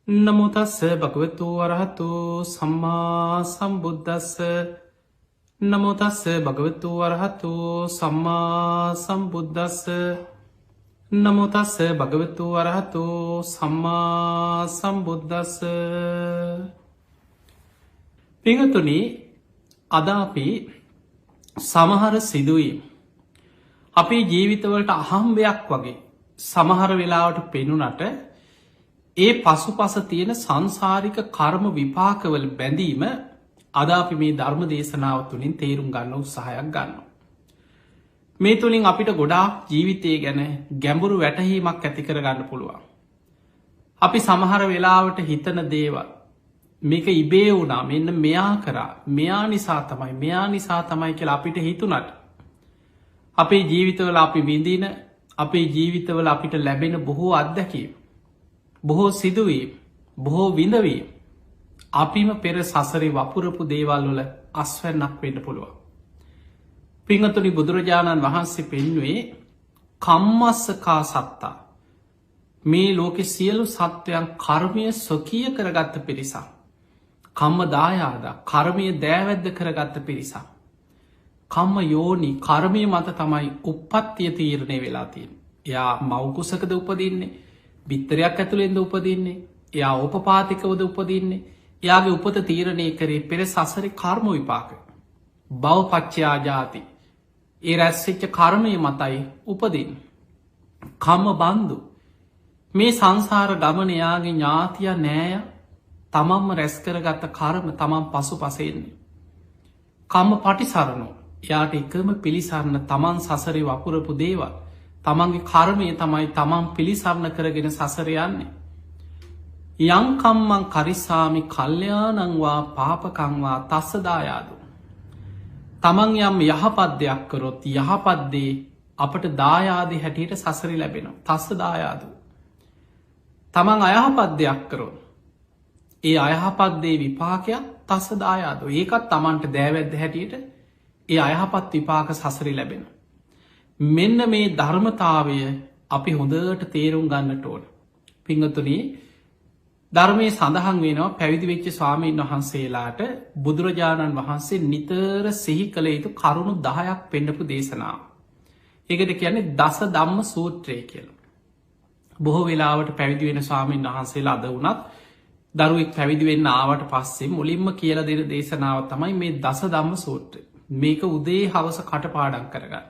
නමෝ තස්ස භගවතු වරහතු සම්මා සම්බුද්දස්ස නමෝ තස්ස භගවතු වරහතු සම්මා සම්බුද්දස්ස නමෝ තස්ස භගවතු වරහතු සම්මා සම්බුද්දස්ස. පිංහතුනි, අද අපි සමහර සිදුවීම් අපේ ජීවිතවලට අහම්බයක් වගේ සමහර වෙලාවට පෙනුනට ඒ පසුපස තියෙන සංසාරික කර්ම විපාකවල බැඳීම අද අපි මේ ධර්ම දේශනාව තුළින් තේරුම් ගන්න උත්සාහයක් ගන්න. මේ තුළින් අපිට ගොඩාක් ජීවිතය ගැන ගැඹුරු වැටහීමක් ඇති කර ගන්න පුළුවන්. අපි සමහර වෙලාවට හිතන දේවල් මේක ඉබේ වුණා, මෙන්න මෙයා කරා, මෙයා නිසා තමයි කියලා අපිට හිතුනට අපේ ජීවිතවල අපි විඳින, අපේ ජීවිතවල අපිට ලැබෙන බොහෝ අත්දැකීම්, බොහෝ සිදුවීම්, බොහෝ විඳවීම් අපිම පෙර සසරේ වපුරපු දේවල් වල අස්වැන්නක් වෙන්න පුළුවන්. පිංහතුනි, බුදුරජාණන් වහන්සේ පෙන්වේ කම්මස්සකා සත්තා, මේ ලෝකෙ සියලු සත්වයන් කර්මය ස්වකීය කරගත්ත පිරිසක්, කම්ම දායාද කර්මය දෑවැද්ද කරගත්ත පිරිසක්, කම්ම යෝනි කර්මය මත තමයි උප්පත්තිය තීරණය වෙලා තියෙන. එයා මවකුසකද උපදින්නේ, බිත්තරයක් ඇතුළෙන්ද උපදින්නේ, එයා ඕපපාතිකවද උපදින්නේ, එයාගේ උපත තීරණය කරේ පෙර සසර කර්ම විපාක බවපච්චයා ජාති, ඒ රැස්වෙච්ච කර්මය මතයි උපදින්. කම්ම බන්දු, මේ සංසාර ගමනයාගේ ඥාතිය නෑය තමන්ම රැස්කරගත්ත කර්ම තමන් පසු පසෙන්නේ. කම්ම පටිසරණෝ, යාට එකම පිළිසරණ තමන් සසරේ වපුරපු දේවල්, තමන්ගේ කර්මය තමයි තමන් පිළිසරණ කරගෙන සසරයන්නේ. යංකම්මං කරිසාමි කල්්‍යයානංවා පාපකංවා තස්සදායාදු, තමන් යම් යහපත් දෙයක් කරොත් යහපත්දේ අපට දායාදය හැටියට සසරි ලැබෙනවා. තස්සදායාදු, තමන් අයහපත් දෙයක් කරොත් ඒ අයහපත්දේ විපාකයක් තස්සදායාදු, ඒකත් තමන්ට දෑවැද්ද හැටියට ඒ අයහපත් විපාක සසරි ලැබෙන. මෙන්න මේ ධර්මතාවය අපි හොඳට තේරුම් ගන්නට ඕන. පිංහතුනී, ධර්මය සඳහන් වෙනවා පැවිදි වෙච්ච ස්වාමීන් වහන්සේලාට බුදුරජාණන් වහන්සේ නිතර සිහි කළ යුතු කරුණු 10ක් පෙන්නපු දේශනාව. ඒකට කියන්නේ දස ධම්ම සූත්‍රය කියලා. බොහෝ වෙලාවට පැවිදි වෙන ස්වාමීන් වහන්සේලා අද වුණත් දරුවෙක් පැවිදි වෙන්න ආවට පස්සේ මුලින්ම කියලා දෙන දේශනාව තමයි මේ දස ධම්ම සූත්‍රය. මේක උදේ හවස කටපාඩම් කරගන්න.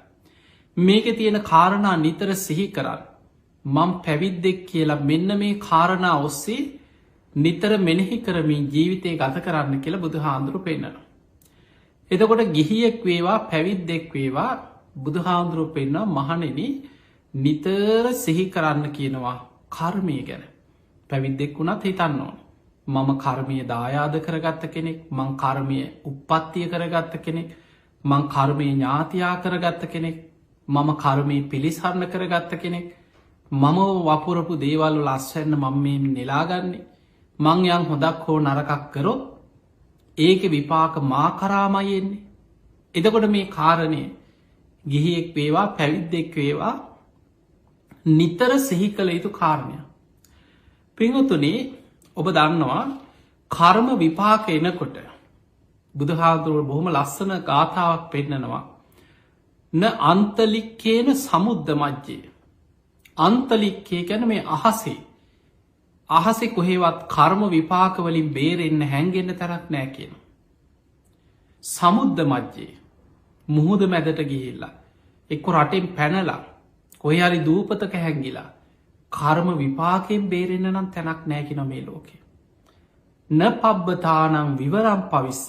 මේක තියෙන කාරණා නිතර සිහි කරන්න. මං පැවිද්දෙක් කියලා මෙන්න මේ කාරණා ඔස්සේ නිතර මෙනෙහි කරමින් ජීවිතය ගත කරන්න කියලා බුදු හාමුදුරු පෙන්න්නන. එතකොට ගිහියෙක් වේවා පැවිද්දෙක් වේවා බුදු හාමුදුරුව පෙන්න්න මහනෙන නිතර සිහි කරන්න කියනවා කර්මය ගැන. පැවිද්දෙක් වුණත් හිතන්න ඕන. මම කර්මය දායාද කරගත්ත කෙනෙක්, මං කර්මය උප්පත්තිය කරගත්ත කෙනෙක්, මං කර්මය ඥාතියා කරගත්ත කෙනෙක්, මම කර්මය පිළිසරණ කරගත්ත කෙනෙක්, මම වපුරපු දේවල්ල ලස්වැන්න මං මේ නෙලාගන්නේ, මං යම් හොදක් හෝ නරකක් කරොත් ඒක විපාක මා කරාමයෙන්නේ. එදකොට මේ කාරණය ගිහියෙක් වේවා පැවිද්දෙක් වේවා නිතර සිහි කළ යුතු කාරණය. පිංහතුනේ, ඔබ දන්නවා කර්ම විපාක එනකොට බුදුහාදුරුව බොහොම ලස්සන ගාථාවක් පෙන්නනවා. න අන්තලික්කේන සමුද්ධ මජ්ජය. අන්තලික්කේ ගැන මේ අහසේ කොහෙවත් කර්ම විපාකවලින් බේරෙන්න හැන්ගෙන්න්න තරක් නෑ කියන. සමුද්ධ මජ්ජයේ මුහුද මැදට ගිහිල්ලා එක්කො රටෙන් පැනලා කොහරි දූපතක හැංගිලා කර්ම විපාකයෙන් බේරෙන්න්න නම් තැනක් නෑකින මේ ලෝකෙ. න පබ්බතානං විවරම් පවිස්ස,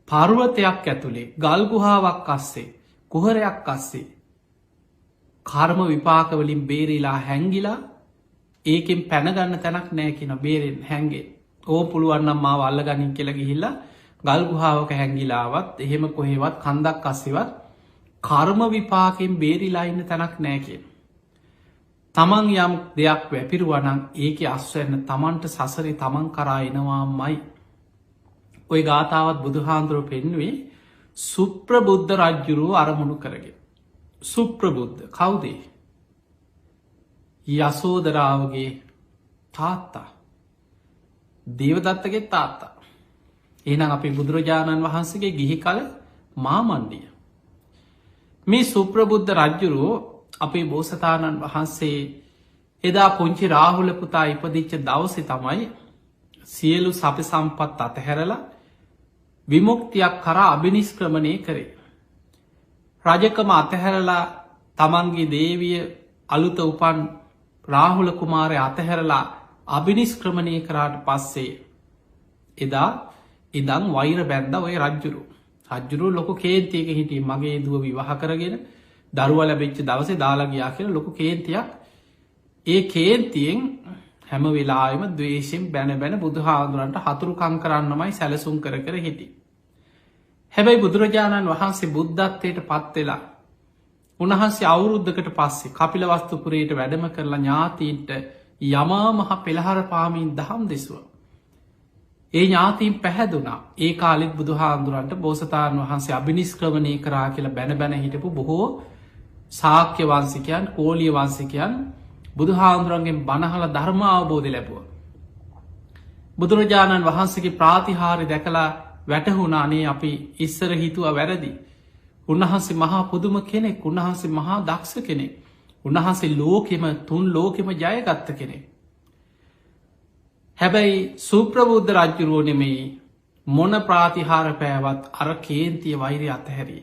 පර්වතයක් ඇතුළේ ගල්ගුහාවක් අස්සේ කුහරයක් අස්සේ කර්ම විපාකවලින් බේරිලා හැංගිලා ඒකෙන් පැනගන්න තැනක් නෑකින බේරෙන් හැන්ගේ. ඕ පුළුවන්නම් මාව අල්ල ගනින් කියල ගිහිල්ලා ගල්ගුහාවක හැංගිලාවත් එහෙම කොහෙවත් කන්දක් අස්සෙවත් කර්ම විපාකෙන් බේරිලා ඉන්න තැනක් නෑකියෙන්. තමන් යම් දෙයක් වැපිරුවනං ඒක අස්වන්න තමන්ට සසරේ තමන් කරා එනවා මයි. ඔය ගාථාවත් බුදුහාන්දුරුව පෙන්වේ සුප්‍රබුද්ධ රජ්ජුරුව අරමුණු කරගෙන. සුප්‍රබුද්ධ කවුදේ? යසෝදරාවගේ තාත්තා. දේවදත්තගේ තාත්තා. එහෙනම් අපේ බුදුරජාණන් වහන්සේගේ ගිහි කල මාමණ්ඩිය. මේ සුප්‍රබුද්ධ රජ්ජුරුවෝ අපේ බෝසතාණන් වහන්සේ එදා පුංචි රාහුල පුතා ඉපදිච්ච දවසේ තමයි සියලු සපි සම්පත් අතහැරලා විමුක්තියක් කරා අභිනිෂ්ක්‍රමණය කරේ. රජකම අතහැරලා තමන්ගේ දේවිය අලුත උපන් රාහුල කුමාරය අතහැරලා අභිනිෂ්ක්‍රමණය කරාට පස්සේ එදා ඉදං වෛර බැන්ද ඔය රජ්ජුරු ලොක කේන්තියක හිටිය මගේ දුව විවාහ කරගෙන දරුව ලැබෙච්ච දවසේ දාලාගයා කියල ලොකු කේන්තියක්. ඒ කේන්තියෙන් හැම වෙලාම දවේශෙන් බැන බුදුහාදුරන්ට හතුරුකං කරන්නමයි සැලසුම් කර හිටි. හැබැයි බුදුරජාණන් වහන්සේ බුද්ධත්වයට පත්වෙලා උන්වහන්සේ අවුරුද්ධකට පස්සේ කපිලවස්තුපුරයට වැඩම කරලා ඥාතීන්ට යමා මහ පෙළහර පාමීන් දහම් දෙසුව. ඒ ඥාතීන් පැහැදුනා ඒ කාලෙත් බුදුහාන්දුරන්ට බෝසතාණන් වහන්සේ අභිනිස්ක්‍රමණය කරා කියලා බැන හිටපු බොහෝ සාක්‍ය වන්සිකයන් කෝලිය වන්සිකයන් බුදුහාන්දුරන්ගෙන් බණහල ධර්ම අවබෝධ ලැබුව. බුදුරජාණන් වහන්සේගේ ප්‍රාතිහාරි දැකලා වැටහුණානේ අපි ඉස්සර හිතුව වැරදි. උන්වහන්සේ මහා පුදුම කෙනෙක් උන්වහන්සේ මහා දක්ෂ කෙනෙක් උන්වහන්සේ ලෝකෙම තුන් ලෝකෙම ජයගත්ත කෙනෙක්. හැබැයි සුප්‍රබුද්ධ රජ්ජුරුවෝ නෙමෙයි මොන ප්‍රාතිහාර පෑවත් අර කේන්තිය වෛරය අතහැරී.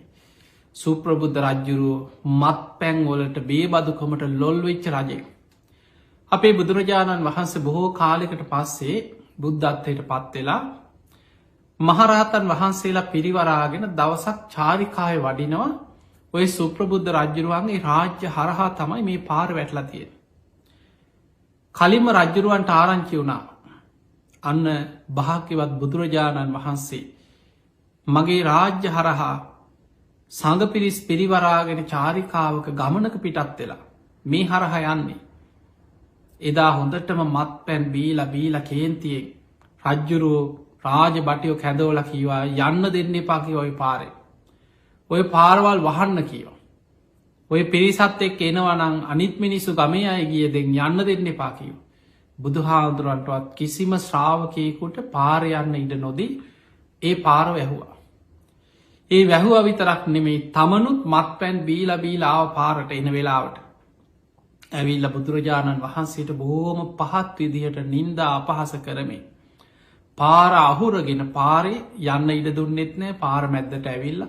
සුප්‍රබුද්ධ රජ්ජුරුව මත් පැන්වලට බේබදුකමට ලොල්වෙච්ච රජෙක්. අපේ බුදුරජාණන් වහන්සේ බොහෝ කාලෙකට පස්සේ බුද්ධත්වයට පත්වෙලා මහරහතන් වහන්සේලා පිරිවරාගෙන දවසක් චාරිකාය වඩිනවා ඔය සුප්‍රබුද්ධ රජ්ජුරුවන්ගේ රාජ්‍ය හරහා තමයි මේ පාර වැටලා තියෙන. කලින්ම රජ්ජුරුවන්ට ආරංචි වුණා අන්න භාග්‍යවත් බුදුරජාණන් වහන්සේ මගේ රාජ්‍ය හරහා සඟ පිරිස් පිරිවරාගෙන චාරිකාවක ගමනක පිටත් වෙලා මේ හරහා යන්නේ. එදා හොඳටම මත් පැන් බීල කේන්තියෙන් රජ්ජුරුවෝ රාජ බටයෝ කැදවල කීවා යන්න දෙන්න එපාකි ඔය පාරේ. ඔය පාරවල් වහන්න කියෝ. ඔය පිරිසත් එක් එනවනං අනිත් මිනිස්සු ගමේ අය ගිය දෙෙන් යන්න දෙන්න එපාකියෝ. බුදුහාදුරන්ටවත් කිසිම ශ්‍රාවකයකුට පාරයන්න ඉඩ නොදී ඒ පාර වැැහවා. ඒ වැැහුව විතරක් නෙමේ තමනුත් මත් පැන් බීලාව පාරට එන වෙලාවට. ඇවිල්ල බුදුරජාණන් වහන්සේට බෝම පහත් විදිහට නින්ද අපහස කරමේ. පාර අහුරගෙන පාරේ යන්න ඉඩ දුන්නෙත් නෑ පාර මැද්දට ඇවිල්ල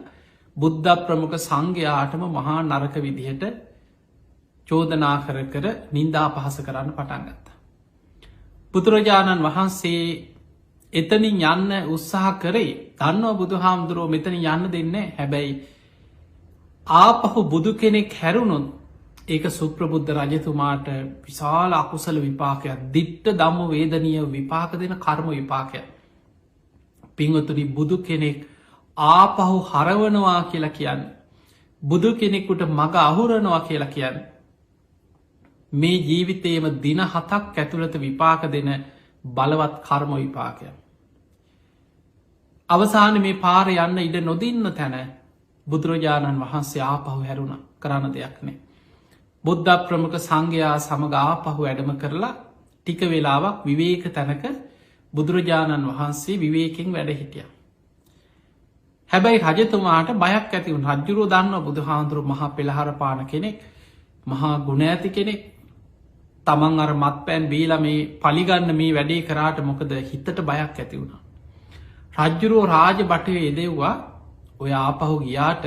බුද්ධ ප්‍රමුඛ සංඝයාටම මහා නරක විදිහට චෝදනා කර නින්දා පහස කරන්න පටන්ගත්ත. බුදුරජාණන් වහන්සේ එතනින් යන්න උත්සාහ කරේ දන්නවා බුදුහාමුදුරුවෝ මෙතන යන්න දෙන්න හැබැයි ආපහු බුදු කෙනෙක් හැරුණොත් ඒක සුප්‍රබුද්ධ රජතුමාට විශාල අකුසල විපාකයක් දිට්ට දම්ම වේදනීය විපාක දෙන කර්ම විපාකයක්. පිංහතුනි බුදු කෙනෙක් ආපහු හරවනවා කියලා කියන්න. බුදු කෙනෙකුට මග අහුරනවා කියලා කියන්න. මේ ජීවිතයේම දින 7ක් ඇතුළත විපාක දෙන බලවත් කර්ම විපාකය. අවසාන මේ පාර යන්න ඉඩ නොදින්න තැන බුදුරජාණන් වහන්සේ ආපහු හැරුණ කරන්න දෙයක් නෑ. බුද්ධ ප්‍රමුඛ සංඝයා සමග ආපහු වැඩම කරලා ටික වෙලාවක් විවේක තැනක බුදුරජාණන් වහන්සේ විවේකෙන් වැඩ හිටිය. හැබැයි රජතුමාට බයක් ඇතිවුන් රජ්ජුරුව දන්න බුදුහාන්දුරු මහා පෙළහර පාන කෙනෙක් මහා ගුණ ඇති කෙනෙක් තමන් අර මත් පැන් බීල මේ පලිගන්න මේ වැඩේ කරාට මොකද හිතට බයක් ඇති වුණා. රජ්ජුරුව රාජ බටය එදෙව්වා ඔය ආපහු ගියාට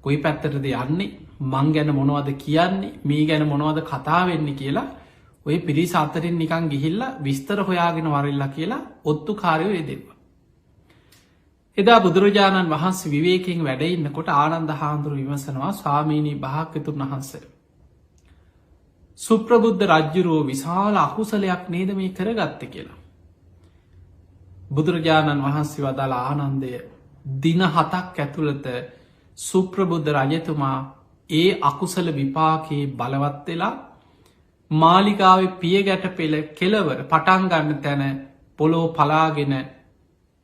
කොයි පැත්තටද යන්නේ මං ගැන මොනවද කියන්නේ මේ ගැන මොනවද කතාවෙන්නේ කියලා ඔය පිරිස අතරින් නිකං ගිහිල්ල විස්තර හොයාගෙන වරල්ලා කියලා ඔත්තු කාරයෝ එදෙවා. එදා බුදුරජාණන් වහන්සේ විවේකෙන් වැඩඉන්නකොට ආනන්ද හාමුදුරු විමසනවා ස්වාමීණී භාග්‍යතුන් වහන්සේ. සුප්‍රබුද්ධ රජ්ජුරුවෝ විශාල අකුසලයක් නේද මේ කරගත්ත කියලා. බුදුරජාණන් වහන්සේ වදාළ ආනන්දය දින 7ක් ඇතුළත සුප්‍රබුද්ධ රජතුමා ඒ අකුසල විපාකයේ බලවත් වෙලා මාලිගාවේ පියගැට පෙළ කෙලවර පටන්ගන්න තැන පොලෝ පලාගෙන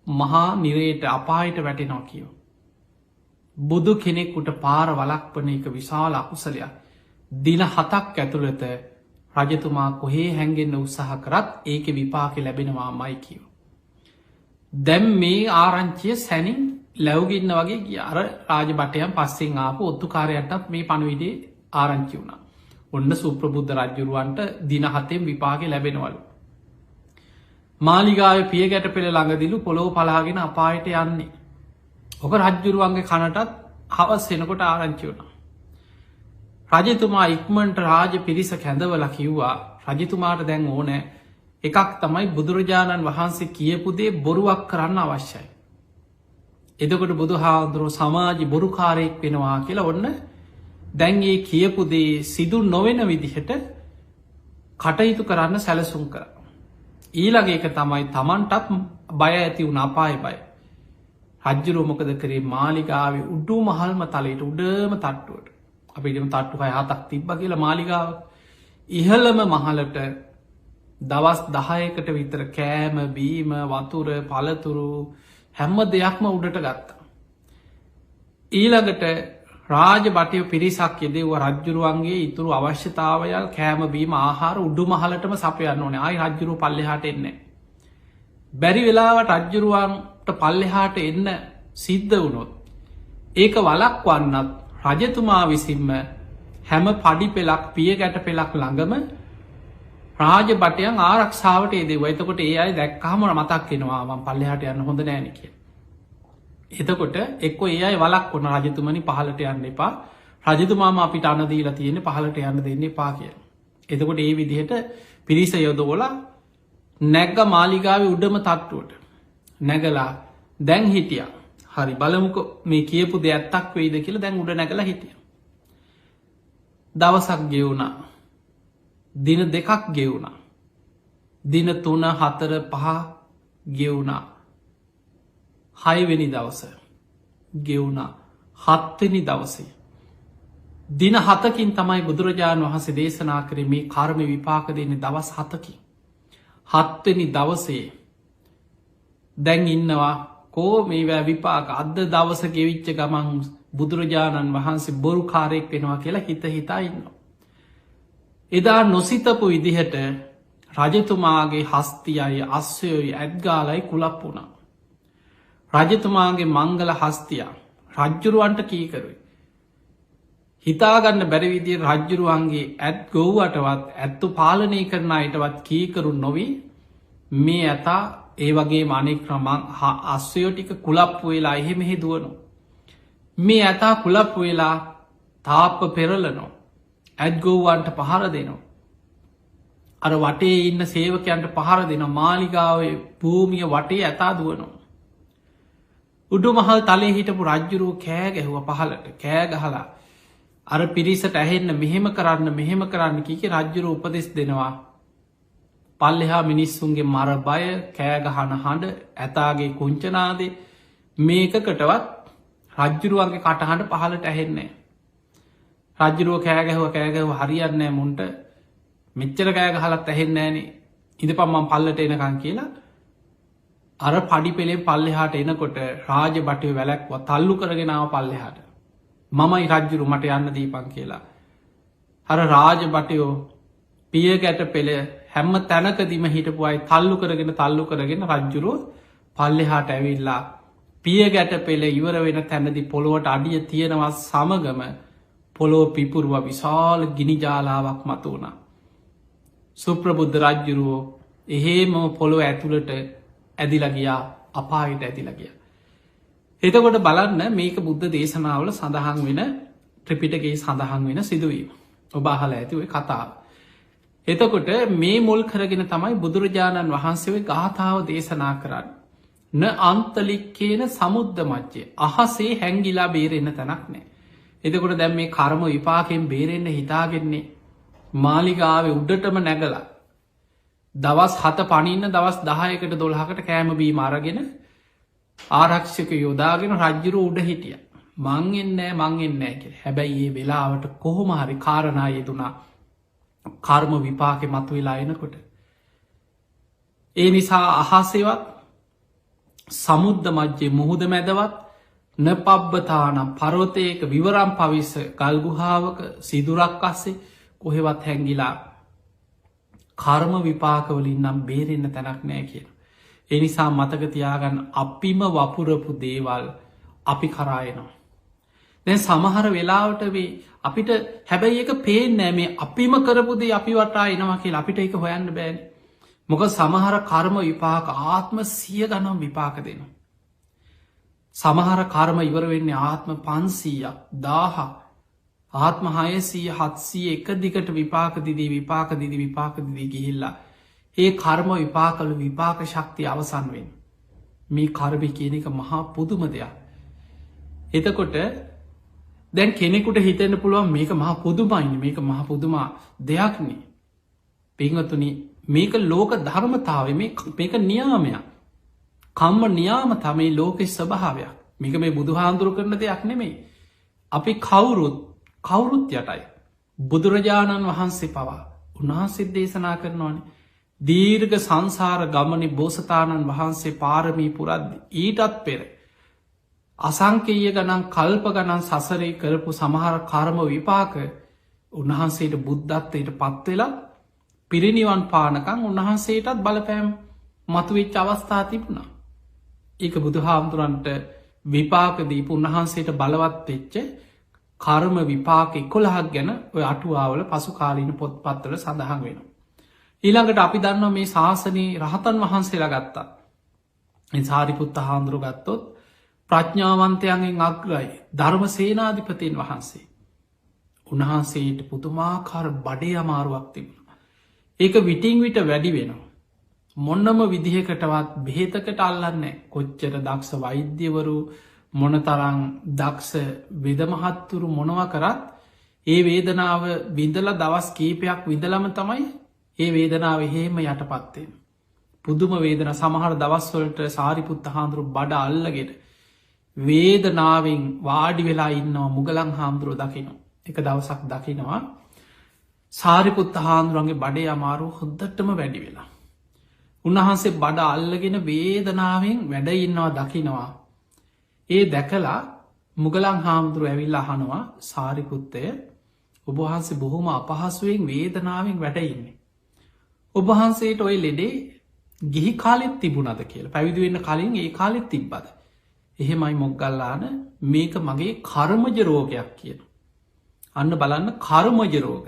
මහා නිරේට අපායට වැටෙනවා කියෝ. බුදු කෙනෙක්කුට පාර වලක්පන එක විශාල අකුසලයක් දින 7ක් ඇතුළත රජතුමා කොහේ හැන්ගෙන්න්න උත්සාහ කරත් ඒක විපාක ලැබෙනවා මයි කියව. දැම් මේ ආරංචිය සැනින් ලැවගන්න වගේ ගිය අර රාජ බටයන් පස්සෙන් ආපු ඔත්තුකාරයටත් මේ පණවිඩේ ආරංචි වුණ. ඔන්න සුප්‍රබුද්ධ රජ්ජුරුවන්ට දිනහතෙන් විපාග ලැබෙනවලු. මාලිගාව පිය ගැට පෙළ ළඟදිලු පොලෝ පලාගෙන අපායට යන්නේ. ඔක රජ්ජුරුවන්ගේ කනටත් හවස් වෙනකොට ආරංචි වුණ. රජතුමා ඉක්මන්ට රාජ පිරිස කැඳවල කිව්වා රජතුමාට දැන් ඕනෑ එකක් තමයි බුදුරජාණන් වහන්සේ කියපුදේ බොරුවක් කරන්න අවශ්‍යයි. එදකොට බුදු හාදුරුව සමාජි බොරුකාරයෙක් වෙනවා කියලා ඔන්න දැන්ගේ කියපුදේ සිදු නොවෙන විදිහට කටයුතු කරන්න සැලසුම් කර. ඊළඟ එක තමයි තමන්ටත් බය ඇති වුණ අපාය බය. රජ්ජුරුවමොකද කරේ මාලිගාවේ උඩු මහල්ම තලයට උඩම තට්ටුවට අපිටම තට්ටු හය හතක් තිබ්බ කියලා මාලිගාව ඉහළම මහලට දවස් 10කට විතර කෑම බීම වතුර පළතුරු හැම්ම දෙයක්ම උඩට ගත්තා. ඊළඟට රාජ බටය පිරිසක් යෙදෙව රජ්ජුරුවන්ගේ ඉතුරු අවශ්‍යතාවයල් කෑම බීම ආහාර උඩු මහලටම සපයන්න ඕනේ අයි රජ්ජුරුව පල්ලෙහාට එන්නේ. බැරි වෙලාවට රජ්ජුරුවන්ට පල්ලෙහාට එන්න සිද්ධ වුණොත්. ඒක වලක් වන්නත් රජතුමා විසින්ම හැම පඩි පෙලක් පිය ගැට පෙලක් ළඟම රාජ බටයන් ආරක්ෂාවට ඒදේ එතකොට ඒ අයි දැක්කහම මතක් වෙනවා මං පල්ලෙහාට යන්න හොඳ නෑන කිය. එතකොට එක්ක ඒ අයි වලක් කොන රජතුමනි පහලට යන්න එපා රජතුමාම අපිට අනදීලා තියෙන පහලට යන්න දෙන්න එපා කිය. එතකොට ඒ විදිහට පිරිස යොදෝල නැග්ග මාලිගාව උඩම තත්තුවට නැගලා දැන් හිටිය හරි බලමුක මේ කියපු දෙ ඇත්තක් වෙයිද කියල දැන් උඩ නැගලා හිටිය. දවසක් ගෙවුණා දින දෙකක් ගෙවුණා දින 3 4 5 ගෙවුණා 6 වෙනි දවස ගෙවුණා 7 වෙනි දවසේ දින 7කින් තමයි බුදුරජාණන් වහන්සේ දේශනා කරේ මේ කර්ම විපාක දෙන්නේ දවස් 7කින් 7 වෙනි දවසේ දැන් ඉන්නවා කෝ මේ විපාක අද දවස ගෙවිච්ච ගමන් බුදුරජාණන් වහන්සේ බොරු කාරයෙක් වෙනවා කියලා හිත හිතා ඉන්නවා. එදා නොසිතපු විදිහට රජතුමාගේ හස්තියයි අස්වයෝයි ඇත්ගාලයි කුලප් වුණා. රජතුමාගේ මංගල හස්තිය රජ්ජුරුවන්ට කීකරුයි. හිතාගන්න බැරිවිදිය රජ්ජුරුවන්ගේ ඇත් ගොව්වටවත් ඇත්තු පාලනය කරන අයටවත් කීකරු නොවී මේ ඇතා ඒ වගේ මනෙක්‍රමං අස්වයෝ ටික කුලප්පු වෙලා එහෙ මෙහි දුවනු. මේ ඇතා කුලප්පු වෙලා තාප්ප පෙරලනෝ ඇත්ගොව්වන්ට පහර දෙනවා. අර වටේ ඉන්න සේවකයන්ට පහර දෙන මාලිගාවේ භූමිය වටේ ඇතා දුවනවා. උඩු මහල් තලේ හිටපු රජ්ජුරුව කෑ ගැහුව පහලට කෑ ගහලා අර පිරිසට ඇහෙන්න මෙහෙම කරන්න කික රජ්ජුරු උපදෙස් දෙනවා. පල්ලෙහා මිනිස්සුන්ගේ මර බය කෑගහන හඬ ඇතාගේ කුංචනාදේ මේකකටවත් රජ්ජුරුවන්ගේ කටහඬ පහලට ඇහෙන්නේ. රජ්ජුරුව කෑගැහව හරියන්නෑ මුන්ට මෙච්චර කෑගහලත් ඇහෙන්නෑනේ ඉඳ පම්මන් පල්ලට එනකං කියලා අර පඩි පෙළේ පල්ලෙහාට එනකොට රාජ බටය වැලැක්ව තල්ලු කරගෙනාව පල්ලෙහාට මමයි රජ්ජුරු මට යන්න දීපන් කියලා. අර රාජ බටයෝ පිය ගැට පෙළ හැම්ම තැනකදිම හිටපු අයි තල්ලු කරගෙන රජ්ජුරුව පල්ලෙහාට ඇවිල්ලා පිය ගැට පෙළ ඉවර වෙන තැනදි පොළොවට අඩිය තියෙනවා සමගම පොලෝ පිපුරුව විශාල ගිනිජාලාවක් මතු වුණා. සුප්‍රබුද්ධ රජ්ජුරුවෝ එහෙම පොළොව ඇතුළට ඇදිලගියා අපායට ඇතිලගිය. එතකොට බලන්න මේක බුද්ධ දේශනාවල සඳහන් වෙන ත්‍රිපිටකයේ සඳහන් වෙන සිදුවීම ඔබහල ඇතිව කතාව. එතකොට මේ මුල් කරගෙන තමයි බුදුරජාණන් වහන්සේ ගාථාව දේශනා කරන්න. න අන්තලික්කේන සමුද්ධ මච්චේ අහසේ හැංගිලා බේරෙන්න තැනක් නෑ. එතකොට දැම් මේ කර්ම විපාකෙන් බේරෙන්න්න හිතාගෙන්නේ මාලිගාවේ උඩටම නැගලා දවස් 7 පනින්න දවස් 10කට 12කට කෑම බීම අරගෙන ආරක්ෂක යොදාගෙන රජ්ජුරු උඩ හිටිය මංගෙන්නෑ කිය හැබැයි ඒ වෙලාවට කොහොම හරි කාරණා යෙදුනා කර්ම විපාකෙ මතු වෙලා එනකොට. ඒ නිසා අහසේවත් සමුද්ධ මජ්‍යය මුහුද මැදවත් න පබ්බතානම් පරෝතයක විවරම් පවිස්ස ගල්ගුහාාවක සිදුරක් අස්සේ කොහෙවත් හැංගිලා කර්ම විපාකවලින් නම් බේරෙන්න තැනක් නෑ කියන. එනිසා මතකතියාගන්න අපිම වපුරපු දේවල් අපි කරායනවා. දැන් සමහර වෙලාවට වේ අපිට හැබැයි එක පේෙන් නෑ මේ අපිම කරපුදේ අපි වටා එනවා කිය අපිට එක හොයන්න බෑන. මොක සමහර කර්ම විපාක ආත්ම සිය ගනම් විපාක දෙනවා. සමහර කර්ම ඉවර වෙන්නේ ආත්ම 500ක් 1000 ආත්ම 600 700 එක දිකට විපාක දිදී විපාක දිදි විපාක දිදී ගිහිල්ලා ඒ කර්ම විපාකල විපාක ශක්තිය අවසන් වෙන්. මේ කර්මය කියන එක මහා පුදුම දෙයක්. එතකොට දැන් කෙනෙකුට හිතන්න පුළුවන් මේක මහා පුදුමයින්න මේක මහා පුදුමා දෙයක්නේ. පිංහතුනි මේක ලෝක ධර්මතාව මේක නියාමයක්. කම්ම නියාම තමයි ලෝකෙ ස්වභාවයක්. මේක මේ බුදු හාන්දුරු කරන දෙයක් නෙමෙයි. අපි කවුරුත් යටයි. බුදුරජාණන් වහන්සේ පවා උන්වහන්සේ දේශනා කරනවානේ. දීර්ඝ සංසාර ගමන බෝසතාණන් වහන්සේ පාරමී පුරද්දි ඊටත් පෙර. අසංකීය ගණන් කල්ප ගණන් සසරේ කරපු සමහර කර්ම විපාක උන්වහන්සේට බුද්ධත්වයට පත්වෙලා පිරිනිවන් පානකං උන්වහන්සේටත් බලපෑම් මතුවෙච්ච අවස්ථා තිබුණා. ඒක බුදු හාමුදුරන්ට විපාකදීප උන්වහන්සේට බලවත් එච්ච කර්ම විපාක 11ක් ගැන ඔය අටුවාවල පසු කාලීන පොත් පත්වල සඳහන් වෙන. ඊළඟට අපි දන්නවා මේ ශාසනී රහතන් වහන්සේලා ගත්තා. සාරිපුත්ත හාමුදුරු ගත්තොත් ප්‍රඥාවන්තයන්ගෙන් අග්‍රයි ධර්ම සේනාධිපතින් වහන්සේ. උන්වහන්සේට පුතුමාකාර බඩේ අමාරුවක් තිබුණ. ඒක විටිං විට වැඩි වෙනවා. මොන්නම විදිහකටවත් බෙහෙතකට අල්ලන්න කොච්චර දක්ෂ වෛද්‍යවරු මොනතරං දක්ෂ වෙදමහත්තුරු මොනව කරත් ඒ වේදනාව විඳල දවස් කීපයක් විඳලම තමයි ඒ වේදනාව එහෙම යටපත්තෙන්. පුදුම වේදන සමහර දවස්වලට සාරිපුත්ත හාමුදුරු බඩ අල්ලගෙන වේදනාවෙන් වාඩි වෙලා ඉන්නවා මුගලන් හාමුදුරුව දකිනවා. එක දවසක් දකිනවා සාරිපුත්ත හාමුදුරුවන්ගේ බඩේ අමාරු හොද්දටම වැඩි වෙලා. උන්වහන්සේ බඩ අල්ලගෙන වේදනාවෙන් වැඩඉන්නවා දකිනවා. ඒ දැකලා මුගලන් හාමුදුරුව ඇවිල්ල අහනවා සාරිපුත්තය ඔබහන්සේ බොහොම අපහසුවෙන් වේදනාවෙන් වැඩඉන්නේ. ඔබහන්සේට ඔය ලෙඩේ ගිහි කාලෙත් තිබුණද කියලා පැවිදිවෙන්න කලින් ඒ කාලෙත් තිබ්බද. එහෙමයි මොග්ගල්ලාන මේක මගේ කර්මජ රෝගයක් කියන. අන්න බලන්න කර්මජ රෝග.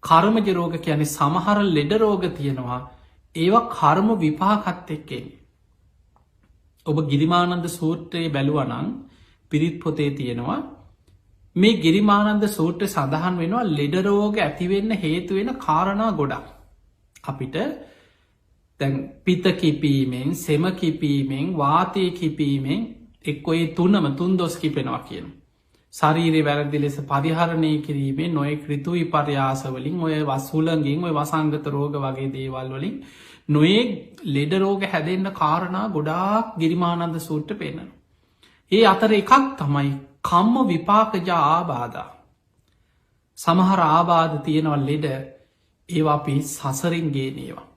කර්මජ රෝග කියන්නේ සමහර ලෙඩ රෝග තියෙනවා ඒවා කර්ම විපාකත් එක්කෙන. ඔබ ගිරිමානන්ද සූත්‍රයේ බැලුවනං පිරිත් පොතේ තියෙනවා මේ ගිරිමානන්ද සූත්‍ර සඳහන් වෙනවා ලෙඩරෝග ඇතිවෙන්න හේතුවෙන කාරණා ගොඩක්. අපිට දැන් පිත කිපීමෙන් සෙම කිපීමෙන් වාතය කිපීමෙන් එක් ඔේ තුන් දොස් කිපෙනවා කියන. ශරීරය වැරදි ලෙස පරිහරණය කිරීමේ නොය කෘතු විපර්යාසවලින් ඔය වස්සුලගින් ඔය වසංගත රෝග වගේ දේවල් වලින් නොේ ලෙඩරෝග හැදෙන්න්න කාරණා ගොඩාක් ගිරිමානන්ද සූට්ට පෙන්න්න. ඒ අතර එකක් තමයි කම්ම විපාකජා ආබාධා. සමහර ආබාධ තියෙනවල් ලෙඩ ඒවා අපි සසරින් ගේනේවා.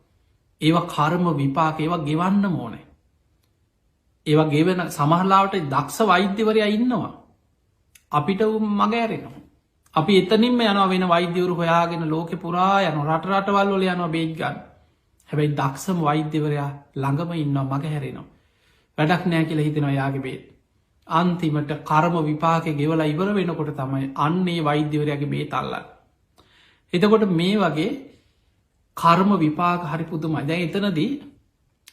ඒවා කර්ම විපාක ඒවා ගෙවන්න මෝනේ. ඒවා ගෙවෙන සමහරලාවට දක්ෂ වෛද්‍යවරය ඉන්නවා. අපිට මගෑරෙනවා. අපි එතනින්ම යනවා වෙන වෛද්‍යවරු හොයාගෙන ලෝක පුරා යන රටරටවල් වල යනවා බේජ්ගන්න. හැබැයි දක්ෂම වෛද්‍යවරයා ළඟම ඉන්නවා මග හැරෙනවා. වැඩක් නෑ කියලා හිතෙනවා යාගේ බේත්. අන්තිමට කර්ම විපාක ගෙවල ඉවර වෙනකොට තමයි අන්නේ වෛද්‍යවරයාගේ බේත් අල්ලන්න. එතකොට මේ වගේ කර්ම විපාක හරි පුදුමයි. දැන් එතනදී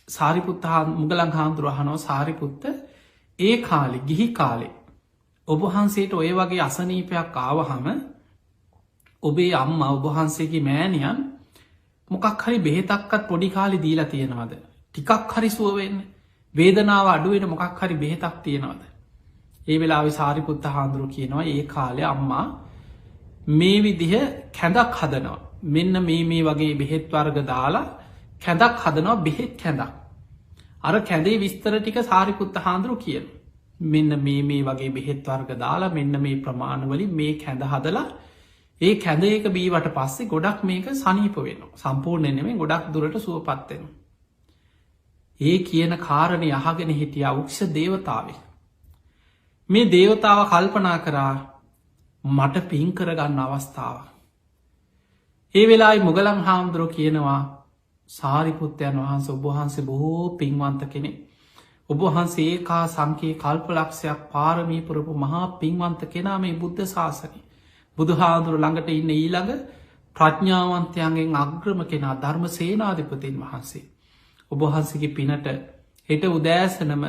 සාරිපුත්ත මුගලන් හාමුදුරුවෝ අහනවා සාරිපුත්ත ඒ කාලේ ගිහි කාලේ ඔබහන්සේට ඔය වගේ අසනීපයක් ආවහම ඔබේ අම්මා ඔබහන්සේගේ මෑණියන් මොකක් හරි බෙහෙතක්කත් පොඩි කාලි දීලා තියෙනවද. ටිකක් හරි සුවවෙන්න වේදනාව අඩුවෙන මොකක් හරි බෙහෙතක් තියෙනවද. ඒ වෙලාවෙ සාරිපුත්ත හාමුදුරුවෝ කියනවා ඒ කාලේ අම්මා මේ විදිහ කැඳක් හදනවා. මෙන්න මේ වගේ බෙහෙත් වර්ග දාලා කැඳක් හදනවා බෙහෙත් කැඳක්. අර කැඳේ විස්තර ටික සාරිපුත්ත හාමුදුරුවෝ කියන. මෙන්න මේ වගේ බෙහෙත් වර්ග දාලා මෙන්න මේ ප්‍රමාණවලින් මේ කැඳ හදලා ඒ කැඳ එක බීවට පස්සේ ගොඩක් මේක සනීප වෙන සම්පූර්ණයනෙම ගොඩක් දුරට සුවපත්වෙන. ඒ කියන කාරණය අහගෙන හිටිය උක්ෂ දේවතාවේ. මේ දේවතාව කල්පනා කරා මට පින් කරගන්න අවස්ථාව. ඒ වෙලායි මුගලන් හාමුදුරුව කියනවා සාරිපුත්තයන් වහන්ස ඔබහන්සේ බොහෝ පින්වන්ත කෙනෙ. ඔබහන්සේ ඒකා සංකයේ කල්ප ලක්ෂයක් පාරමී පුරපු මහා පින්වන්ත කෙනා මේ බුද්ධ ශාසනය. බුදු හාදුරු ළඟට ඉන්න ඊළඟ ප්‍රඥාවන්තයන්ගෙන් අග්‍රම කෙනා ධර්ම සේනාධිපතින් වහන්සේ. ඔබහන්සගේ පිනට හෙට උදෑසනම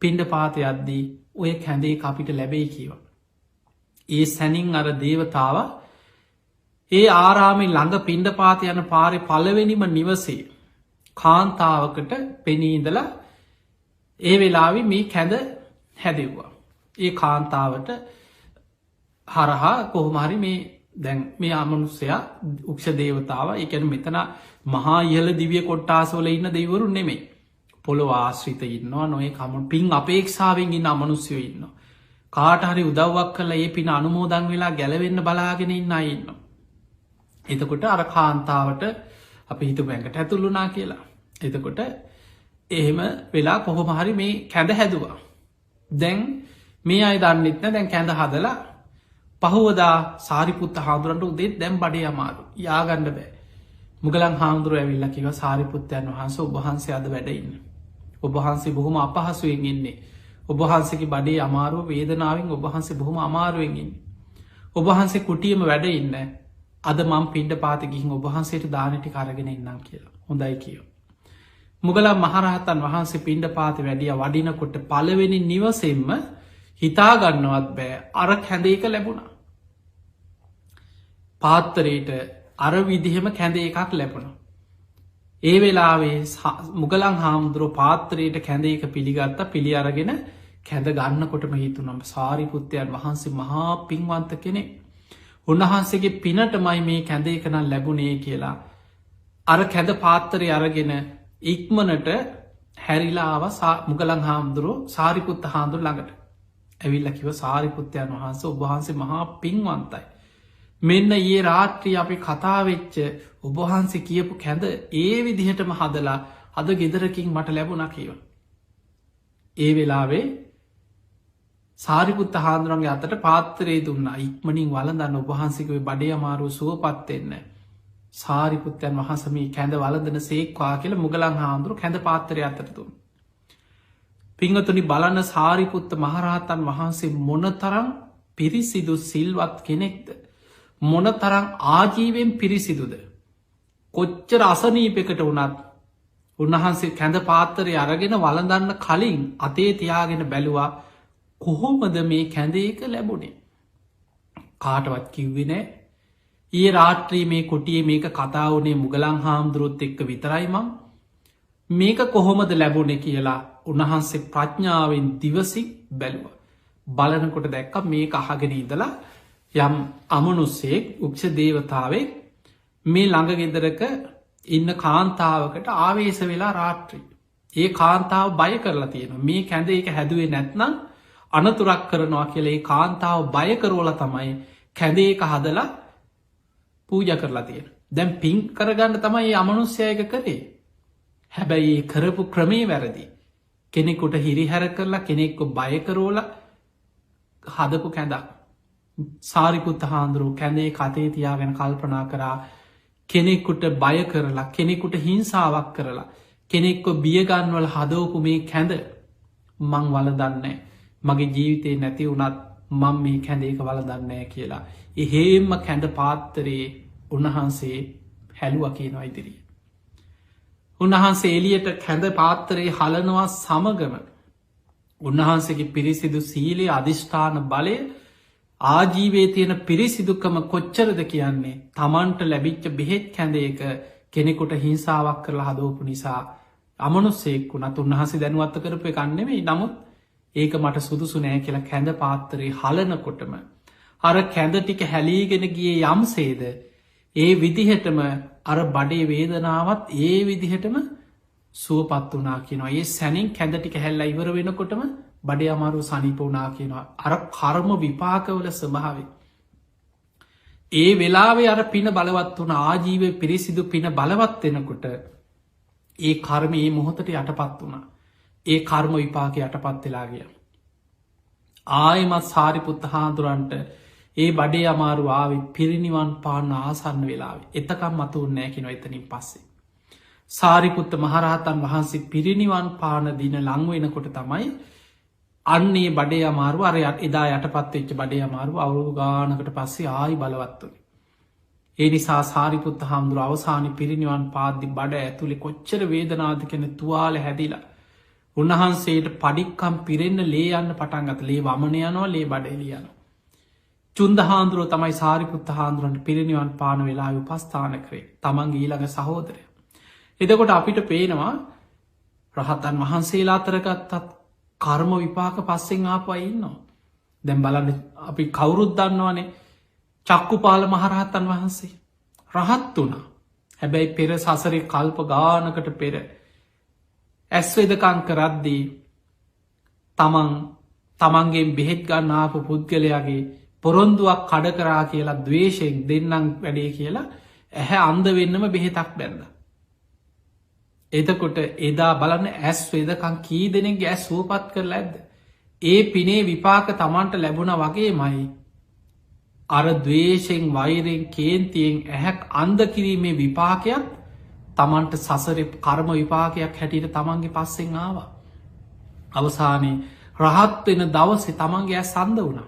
පින්ඩ පාතයද්දී ඔය කැඳේ අපිට ලැබෙයි කියව. ඒ සැනින් අර දේවතාව ඒ ආරාමෙන් ළඟ පින්ඩ පාත යන පාරි පලවෙනිම නිවසේ කාන්තාවකට පෙනීදලා ඒ වෙලාවි මේ කැඳ හැදෙව්වා. ඒ කාන්තාවට හරහා කොහොමහරි මේ දැන් මේ අමනුස්සයා උක්ෂ දේවතාව එකැන මෙතන මහා ඉහල දිවිය කොට්ටාසෝල ඉන්න දෙවරු නෙමේ. පොළොව ආශ්‍රිත ඉන්නවා නොය කමුන් පින් අපේක්ෂාවෙන් ඉන්න අමනුස්යෝ ඉන්න. කාටහරි උදව්වක් කල ඒ පින අනුමෝදන් වෙලා ගැලවෙන්න බලාගෙන ඉන්න ඉන්න. එතකොට අර කාන්තාවට අපි හිතු බැඟට ඇතුළුනා කියලා. එතකොට එහෙම වෙලා කොහොමහරි මේ කැඳ හැදවා. දැන් මේ අයි දන්නෙත්න දැන් කැඳ හදලා පහුවදා සාරිපුත්ත හාදුරන්ට උදෙත් දැම් බඩේ අමාරු යාගණ්ඩ බෑ. මුගලන් හාමුදුරුව ඇවිල්ලකිව සාරිපුත්තයන් වහන්ස ඔබහන්සේ අද වැඩඉන්න. ඔබහන්සේ බොහොම අපහසුවෙන් ඉන්නේ. ඔබහන්සේගේ බඩේ අමාරුව වේදනාවෙන් ඔබහන්සේ බොහොම අමාරුවෙන් ඉන්න. ඔබහන්සේ කුටියම වැඩ ඉන්න අද මං පින්ඩ පාති ගිහින් ඔබහන්සේට දානටි කරගෙන ඉන්නම් කියලා හොඳයි කියෝ. මුගලන් මහරහතන් වහන්සේ පින්ඩ පාති වැඩිය වඩිනකොට පලවෙනි නිවසෙන්ම හිතාගන්නවත් බෑ අර කැඳේක ලැබුණා. පාත්තරයට අර විදිහෙම කැඳ එකක් ලැබුණ. ඒ වෙලාවේ මුගලන් හාමුදුරුව පාත්තරයට කැඳ එක පිළිගත්ත පිළි අරගෙන කැඳ ගන්නකොටම හිතුනම් සාරිපුත්තයන් වහන්සේ මහා පින්වන්ත කෙනෙ. උන්වහන්සේගේ පිනටමයි මේ කැඳ එකනල් ලැබුණේ කියලා. අර කැඳ පාත්තරය අරගෙන ඉක්මනට හැරිලාව මුගලන් හාමුදුරුව සාරිපුත්ත හාමුදුර ළඟට ඇවිල්ලකිව සාරිපුත්තයන් වහන්සේ ඔබහන්සේ මහා පින්වන්තයි. මෙන්න ඒ රාත්‍රී අපි කතාවෙච්ච ඔබහන්සේ කියපු කැඳ ඒ විදිහටම හදලා අද ගෙදරකින් මට ලැබුණ කියව. ඒ වෙලාවේ සාරිපුත්ත හාන්දුරන්ගේ අතට පාත්තරේ දුන්න ඉක්මනින් වලදන්න ඔබහන්සිකවේ බඩේ අමාරුව සුවපත්වෙන්න. සාරිපුත්තයන් වහසමී කැඳ වලදන සේක්වා කියල මුගලන් හාන්දුරු කැඳ පාත්තරය අතරතුන්. පිංහතුනි බලන්න සාරිපුත්ත මහරහතන් වහන්සේ මොනතරම් පිරිසිදු සිල්වත් කෙනෙක්ද. මොනතරං ආජීවෙන් පිරිසිදුද. කොච්චර අසනීපෙකට වනත් උන්වහන්සේ කැඳ පාත්තරය අරගෙන වලදන්න කලින් අතේ තියාගෙන බැලුවා කොහොමද මේ කැඳේක ලැබුණේ. කාටවත් කිව්වෙනෑ ඒ රාත්‍රී මේ කොටියේ මේක කතාවනේ මුගලන් හාමුදුරුවොත් එක්ක විතරයිමං මේක කොහොමද ලැබුණෙ කියලා උන්වහන්සේ ප්‍රඥාවෙන් දිවසි බැලුව. බලනකොට දැක්ක මේක අහගෙන ඉදලා යම් අමනුස්සෙක් උක්ෂ දේවතාවෙක් මේ ළඟගෙදරක ඉන්න කාන්තාවකට ආවේශ වෙලා රාත්‍රී. ඒ කාන්තාව බය කරලා තියෙන මේ කැඳ එක හැදුවේ නැත්නම් අනතුරක් කරනවා කියලේ කාන්තාව බය කරෝල තමයි කැඳ එක හදලා පූජ කරලා තියෙන. දැම් පින් කරගන්න තමයි අමනුස්්‍යයක කරේ. හැබැයි කරපු ක්‍රමේ වැරදි. කෙනෙකුට හිරිහැර කරලා කෙනෙක්කො බයකරෝල හදපු කැඳක්. සාරිපුත්ත හාන්දුරුව කැඳේ කතේ තියාගෙන කල්පනා කරා කෙනෙක්කුට බය කරලා කෙනෙකුට හිංසාවක් කරලා කෙනෙක්කො බියගන්වල හදවපු මේ කැඳ මං වලදන්නේ මගේ ජීවිතේ නැති වුනත් මං මේ කැඳේක වලදන්නෑ කියලා. එහෙම්ම කැඳ පාත්තරයේ උන්වහන්සේ හැලුව කියනවා ඉදිරිය. උන්වහන්සේ එලියට කැඳ පාත්තරයේ හලනවා සමගම උන්වහන්සේගේ පිරිසිදු සීලේ අධිෂ්ඨාන බලය ආජීවේ තියෙන පිරිසිදුකම කොච්චරද කියන්නේ තමන්ට ලැබිච්ච බෙහෙත් කැඳේක කෙනෙකුට හිංසාවක් කරලා හදෝපු නිසා අමනුස්සෙක් වුණත් උන්වහසේ දැනුවත්ත කරපය කන්නෙමේ නමුත් ඒක මට සුදුසු නෑ කියලා කැඳ පාත්තරේ හලනකොටම අර කැඳ ටික හැලීගෙන ගිය යම්සේද ඒ විදිහටම අර බඩේ වේදනාවත් ඒ විදිහටම සුවපත් වනා කියනවා ඒ සැනින් කැඳ ටික හැල්ල ඉවර වෙනකොටම බඩේ අමාරු සනිප වනා කියනවා අර කර්ම විපාකවල ස්වභාව. ඒ වෙලාවේ අර පින බලවත් වන ආජීව පිරිසිදු පින බලවත් වෙනකොට ඒ කර්ම ඒ මොහොතට යටපත් වුණා. ඒ කර්ම විපාක යටපත් වෙලා ගිය. ආයමත් සාරිපුත්ත හාදුරන්ට ඒ බඩේ අමාරු ආවේ පිරිනිවන් පාන්න ආසන්න වෙලාවේ. එතකම් මතු උන්නෑ කිනො එතනින් පස්සේ. සාරිපුත්ත මහරහතන් වහන්සේ පිරිනිවන් පාන දින ලංවෙනකොට තමයි අන්නේ බඩේ අමාරු අරයට එදා යටපත් වෙච්ච බඩේ අමාරු අවුරුදු ගානකට පස්සේ ආයි බලවත්වනේ. ඒ නිසා සාරිපුත්ත හාමුදුර අවසානි පිරිනිවන් පාද්දි බඩ ඇතුළි කොච්චර වේදනාද කෙන තුවාල හැදිලා. උන්වහන්සේට පඩික්කම් පිරෙන්න ලේ යන්න පටන්ගත ලේ වමනයනවා ලේ බඩෙලියන. චුන්ද හාන්දුරුව තමයි සාරිපුත්ත හාන්දුරන්ට පිරිනිවන් පාන වෙලා උපස්ථාන කරේ තමන්ගේ ඊළඟ සහෝදරය. එදකොට අපිට පේනවා රහතන් වහන්සේලා අතරගත්තත් කර්ම විපාක පස්සෙන් ආපුයින්නවා. දැම් බලන්න අපි කවුරුත් දන්නවානේ චක්කුපාල මහරහතන් වහන්සේ රහත් වනා. හැබැයි පෙර සසරේ කල්ප ගානකට පෙර ඇස්වෙදකං කරද්දී තමන්ගේ බෙහෙත් ගන්න ආපු පුද්ගලයාගේ පොරොන්දුවක් කඩ කරා කියලා දවේශයෙන් දෙන්නම් වැඩේ කියලා ඇහැ අන්ද වෙන්නම බෙහෙතක් බැන්න. එතකොට එදා බලන්න ඇස් වේදකං කී දෙනෙගේ ඇස් සුවපත් කරලා ඇද්ද. ඒ පිනේ විපාක තමන්ට ලැබුණ වගේ මයි. අර දවේශයෙන් වෛරෙන් කේන්තියෙන් ඇහැක් අන්ද කිරීමේ විපාකයක් තමන්ට සසර කර්ම විපාකයක් හැටියට තමන්ගේ පස්සෙන් ආවා. අවසානයේ රහත් වෙන දවසේ තමන්ගේ ඇස් සඳ වුණා.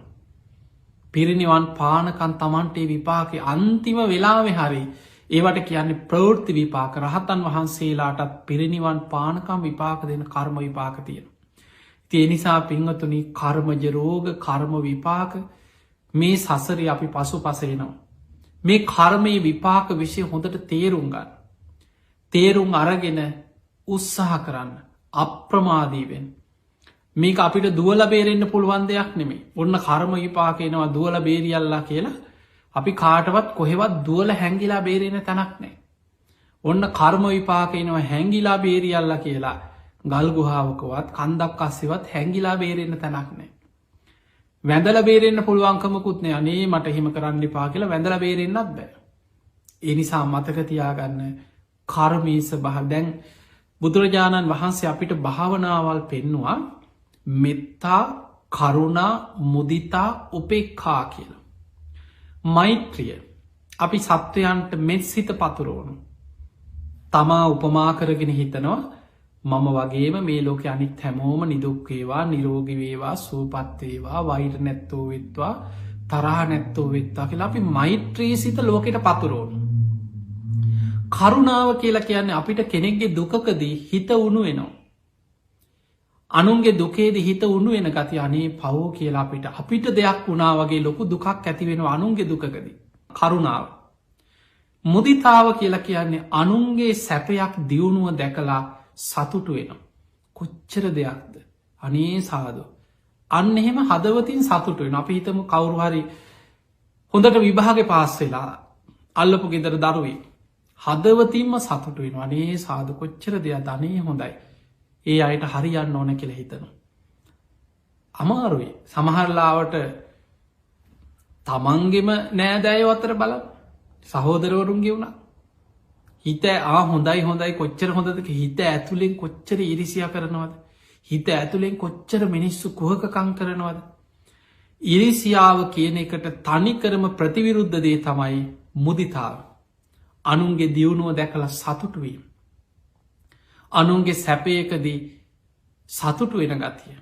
පිරිනිවන් පානකන් තමන්ටේ විපාක අන්තිම වෙලාවෙ හරි ඒවට කියන්නේ ප්‍රවෘත්ති විපාක රහතන් වහන්සේලාටත් පිරිනිවන් පානකම් විපාක දෙන කර්ම විපාක තියෙන. තිය නිසා පිංහතුනි කර්මජ රෝග කර්ම විපාක මේ සසරි අපි පසු පසේනවා. මේ කර්මයේ විපාක විෂය හොඳට තේරුම් ගන්න. තේරුම් අරගෙන උත්සාහ කරන්න අප්‍රමාදීවෙන් මේක අපිට දුවල බේරෙන්න්න පුළුවන් දෙයක් නෙමේ ඔන්න කර්ම විපාකයනවා දුවල බේරියල්ලා කියලා අපි කාටවත් කොහෙවත් දුවල හැංගිලා බේරෙන තැනක් නෑ. ඔන්න කර්ම විපාකයනවා හැංගිලා බේරියල්ල කියලා ගල්ගුහාාවකවත් කන්දක් අස්සෙවත් හැංගිලා බේරෙන්න තැනක් නෑ. වැඳල බේරෙන්න්න පුළුවන්කමකුත්නය අනේ මට හිම කරන්න පා කියලා වැඳල බේරෙන්න්නත් බෑ. එනිසා මතකතියාගන්න කර්මීස බහ දැන් බුදුරජාණන් වහන්සේ අපිට භාවනාවල් පෙන්නවා මෙත්තා කරුණා මුදිතා උපෙක්ඛා කියලා. මෛත්‍රිය අපි සත්වයන්ට මෙත් සිත පතුරෝනු. තමා උපමාකරගෙන හිතනවා මම වගේම මේ ලෝක අනිත් හැමෝම නිදුක්වේවා නිරෝගිවේවා සූපත්වේවා වෛර නැත්තෝ වෙත්වා තරහ නැත්තෝ වෙත්වා කියලා අපි මෛත්‍රී සිත ලෝකෙට පතුරෝනු. කරුණාව කියලා කියන්නේ අපිට කෙනෙක්ගේ දුකකදී හිත උුණු වෙනවා. අනුන්ගේ දුකේද හිත උුණු වෙන ගති අනේ පවෝ කියලා අපිට දෙයක් වුණා වගේ ලොකු දුකක් ඇතිවෙන අනුන්ගේ දුකකදී. කරුණාව. මුදිතාව කියලා කියන්නේ අනුන්ගේ සැපයක් දියුණුව දැකලා සතුටු වෙන. කොච්චර දෙයක්ද. අනේ සාදු. අන්න එහෙම හදවතින් සතුට වෙන අපි හිතම කවුරුහරි හොඳට විභාග පාස් වෙලා අල්ලපු ගෙදර දරුවේ. හදවතින්ම සතුට වෙන අනේ සාධ කොච්චර දෙයක් ධනය හොඳයි. ඒ අයට හරියන්න ඕන කියල හිතන. අමාරුයි සමහරලාවට තමන්ගෙම නෑදෑය අතර බල සහෝදරවරුන්ගේ වුණා. හිත හොඳයි හොඳයි කොච්චර හොඳදක හිත ඇතුළෙන් කොච්චර ඉරිසිය කරනවද. හිත ඇතුළෙන් කොච්චර මිනිස්සු කුහකකං කරනවද. ඉරිසියාව කියන එකට තනිකරම ප්‍රතිවිරුද්ධ දේ තමයි මුදිතාව. අනුන්ගේ දියුණුව දැකළ සතුටුවීම. අනුන්ගේ සැපයකදී සතුටු වෙන ගතිය.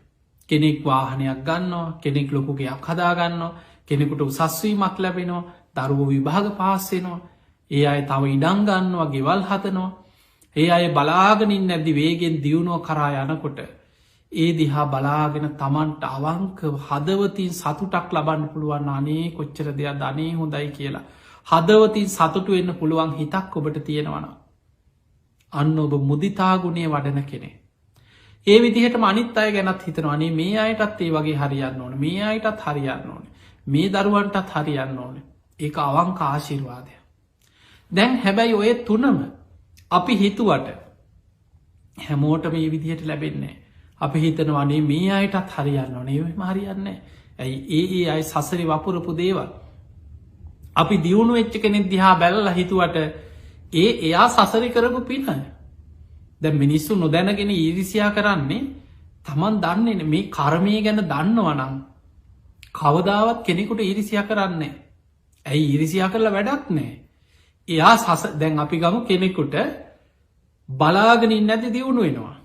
කෙනෙක් වාහනයක් ගන්නවා කෙනෙක් ලොකුගේයක් හදාගන්නවා කෙනෙකුට උසස්වීමක් ලැබෙනවා දරුව විභාග පාස්සෙනවා ඒ අය තව ඉඩංගන්නවා ගෙවල් හතනවා ඒ අය බලාගෙනින් නැද්දි වේගෙන් දියුණුව කරා යනකොට ඒ දිහා බලාගෙන තමන්ට අවංක හදවතින් සතුටක් ලබන්න පුළුවන් අනේ කොච්චර දෙයක් ධනේ හොඳයි කියලා හදවතින් සතුටු වෙන්න පුළුවන් හිතක් ඔබට තියෙනවන. අන්න ඔබ මුදිතාගුණේ වඩන කෙනෙ. ඒ විදිහට අනිත් අය ගැනත් හිතනවනේ මේ අයටත් ඒ වගේ හරියන්න ඕන මේ අයටත් හරියන්න ඕන මේ දරුවන්ටත් හරියන්න ඕන ඒ අවංක ආශිර්වාදය. දැන් හැබැයි ඔය තුනම අපි හිතුවට හැමෝට මේ විදිහට ලැබෙන්නේ. අපි හිතනවනේ මේ අයටත් හරියන්න ඕනේ හරියන්න ඇයි ඒ අයි සසරි වපුරපු දේවල්. අපි දියුණු වෙච්ච කෙනෙක් දිහා බැල්ල හිතුවට එයා සසරි කරපු පිනය. දැ මිනිස්සු නොදැනගෙන ඊරිසියා කරන්නේ තමන් දන්නේ මේ කර්මය ගැන දන්නවනම් කවදාවත් කෙනෙකුට ඉරිසියා කරන්නේ. ඇයි ඉරිසියා කරලා වැඩක් නෑ. එයා දැන් අපි ගමු කෙනෙකුට බලාගෙනින් නැති දියුණු වෙනවා.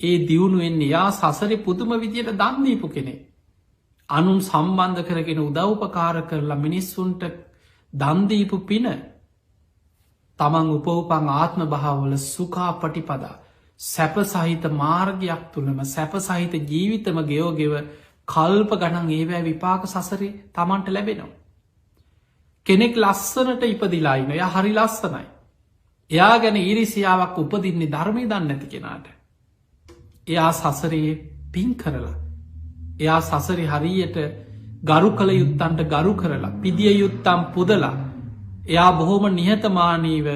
ඒ දියුණුවෙන් එයා සසරි පුදුම විදියට දන්දීපු කෙනෙ. අනුන් සම්බන්ධ කරගෙන උදව්පකාර කරලා මිනිස්සුන්ට දන්දීපු පින තමන් උපවපන් ආත්ම භාවල සුකා පටිපදා සැප සහිත මාර්ගයක් තුළම සැප සහිත ජීවිතම ගෙවගෙව කල්ප ගණන් ඒවැ විපාක සසරි තමන්ට ලැබෙනවා. කෙනෙක් ලස්සනට ඉපදිලායින ය හරි ලස්සනයි. එයා ගැන ඉරිසියාවක් උපදින්නේ ධර්මය දන්න ඇති කෙනාට. එයා සසරයේ පින් කරලා. එයා සසරි හරියට ගරු කළ යුත්තන්ට ගරු කරලා පිදිය යුත්තම් පුදලා. එයා බොහොම නිහතමානීව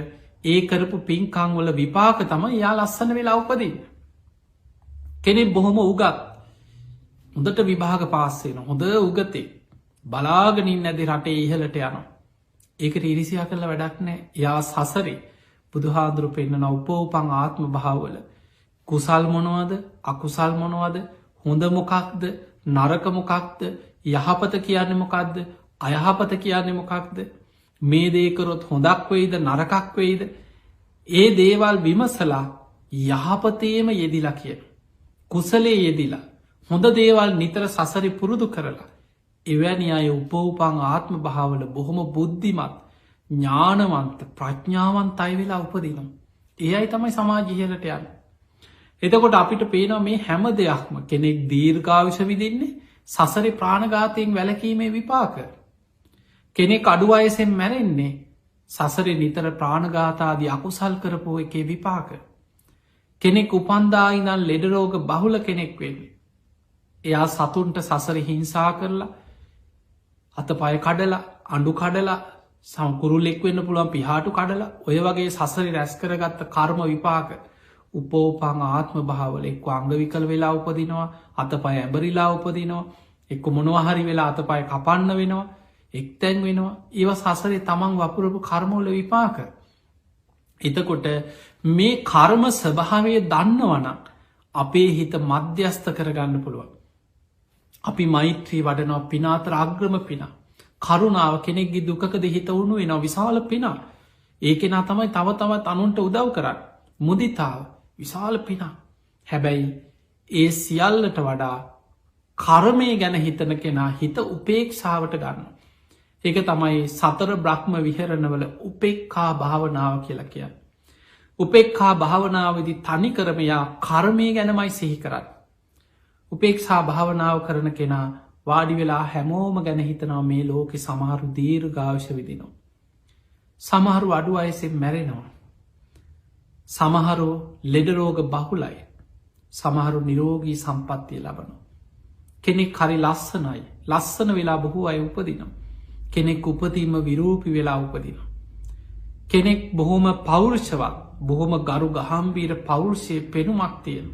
ඒ කරපු පින්කංවල විපාක තම යා ලස්සන වෙලා උපදින්න. කෙනෙක් බොහොම උගත් හොඳට විභාග පාස්සෙන හොඳ උගතේ බලාගනින් නැති රටේ ඉහලට යනවා. ඒකට ඉරිසියා කරල වැඩක් නෑ. යා සසරේ බුදුහාදුරු පෙන්න්නන උපෝපං ආත්ම භාවල කුසල් මොනවද අකුසල් මොනවද හොඳ මොකක්ද නරකමොකක්ද යහපත කියන්නේ මොකක්ද අයහපත කියන්නේ මොකක්ද මේ දේකරොත් හොඳක් වෙයිද නරකක් වෙයිද ඒ දේවල් විමසලා යහපතේම යෙදිලා කියන. කුසලේ යෙදිලා හොඳ දේවල් නිතර සසරි පුරුදු කරලා එවැනි අය උපවපං ආත්ම භාවල බොහොම බුද්ධිමත් ඥානවන්ත ප්‍රඥාවන්ත අයි වෙලා උපදිනම්. ඒ අයි තමයි සමාජිහලට යන්න. එතකොට අපිට පේනවා මේ හැම දෙයක්ම කෙනෙක් දීර්ඝාවිෂ විදින්නේ සසරි ප්‍රාණඝාතයෙන් වැලකීමේ විපාක. කෙනෙක් අඩු අයසෙන් මැරෙන්නේ සසරි නිතර ප්‍රාණඝාතාදී අකුසල් කරපෝ එකේ විපාක. කෙනෙක් උපන්දායිනල් ලෙඩරෝග බහුල කෙනෙක් වෙන්නේ. එයා සතුන්ට සසර හිංසා කරලා අතපය කඩලා අඩු කඩලා සම්කුරුල්ලෙක් වෙන්න පුළුවන් පිහාටු කඩලා ඔය වගේ සසරි රැස් කරගත්ත කර්ම විපාක උපෝපං ආත්ම භාවල එක්ක අංගවිකල් වෙලා උපදිනවා අතපය ඇබරිලා උපදිනවා එක්ක මොනවහරි වෙලා අතපය කපන්න වෙනවා එක්තැන් වෙනවා ඒව සසරේ තමන් වපුරපු කර්මෝල විපාක. එතකොට මේ කර්ම ස්වභාවය දන්නවන අපේ හිත මධ්‍යස්ථ කරගන්න පුළුවන්. අපි මෛත්‍රී වඩනවා පිනාතර අග්‍රම පිනා. කරුණාව කෙනෙක්ගේ දුකද හිත වුණු එනවා විශාල පිනා. ඒකෙනා තමයි තව තවත් අනුන්ට උදව් කරන්න. මුදිතාව විශාල පිනා. හැබැයි ඒ සියල්ලට වඩා කර්මය ගැන හිතන කෙනා හිත උපේක්ෂාවට ගන්න. ඒක තමයි සතර බ්‍රහ්ම විහරණවල උපෙක්කා භාවනාව කියලා කිය. උපෙක්කා භාවනාවදි තනි කරමයා කර්මය ගැනමයි සිහි කරන්න. උපේක්ෂා භාවනාව කරන කෙනා වාඩි වෙලා හැමෝම ගැන හිතනවා මේ ලෝකෙ සමහරු දීර් ගාවශ විදිනවා. සමහරු අඩු අයසෙන් මැරෙනවා. සමහරු ලෙඩරෝග බහුලයි. සමහරු නිරෝගී සම්පත්තිය ලබනවා. කෙනෙක් හරි ලස්සනයි ලස්සන වෙලා බොහෝ අය උපදිනම්. කෙනෙක් උපදීම විරූපි වෙලා උපදින. කෙනෙක් බොහොම පෞරුෂවත් බොහොම ගරු ගහම්බීර පෞරුෂය පෙනුමක් තියෙන.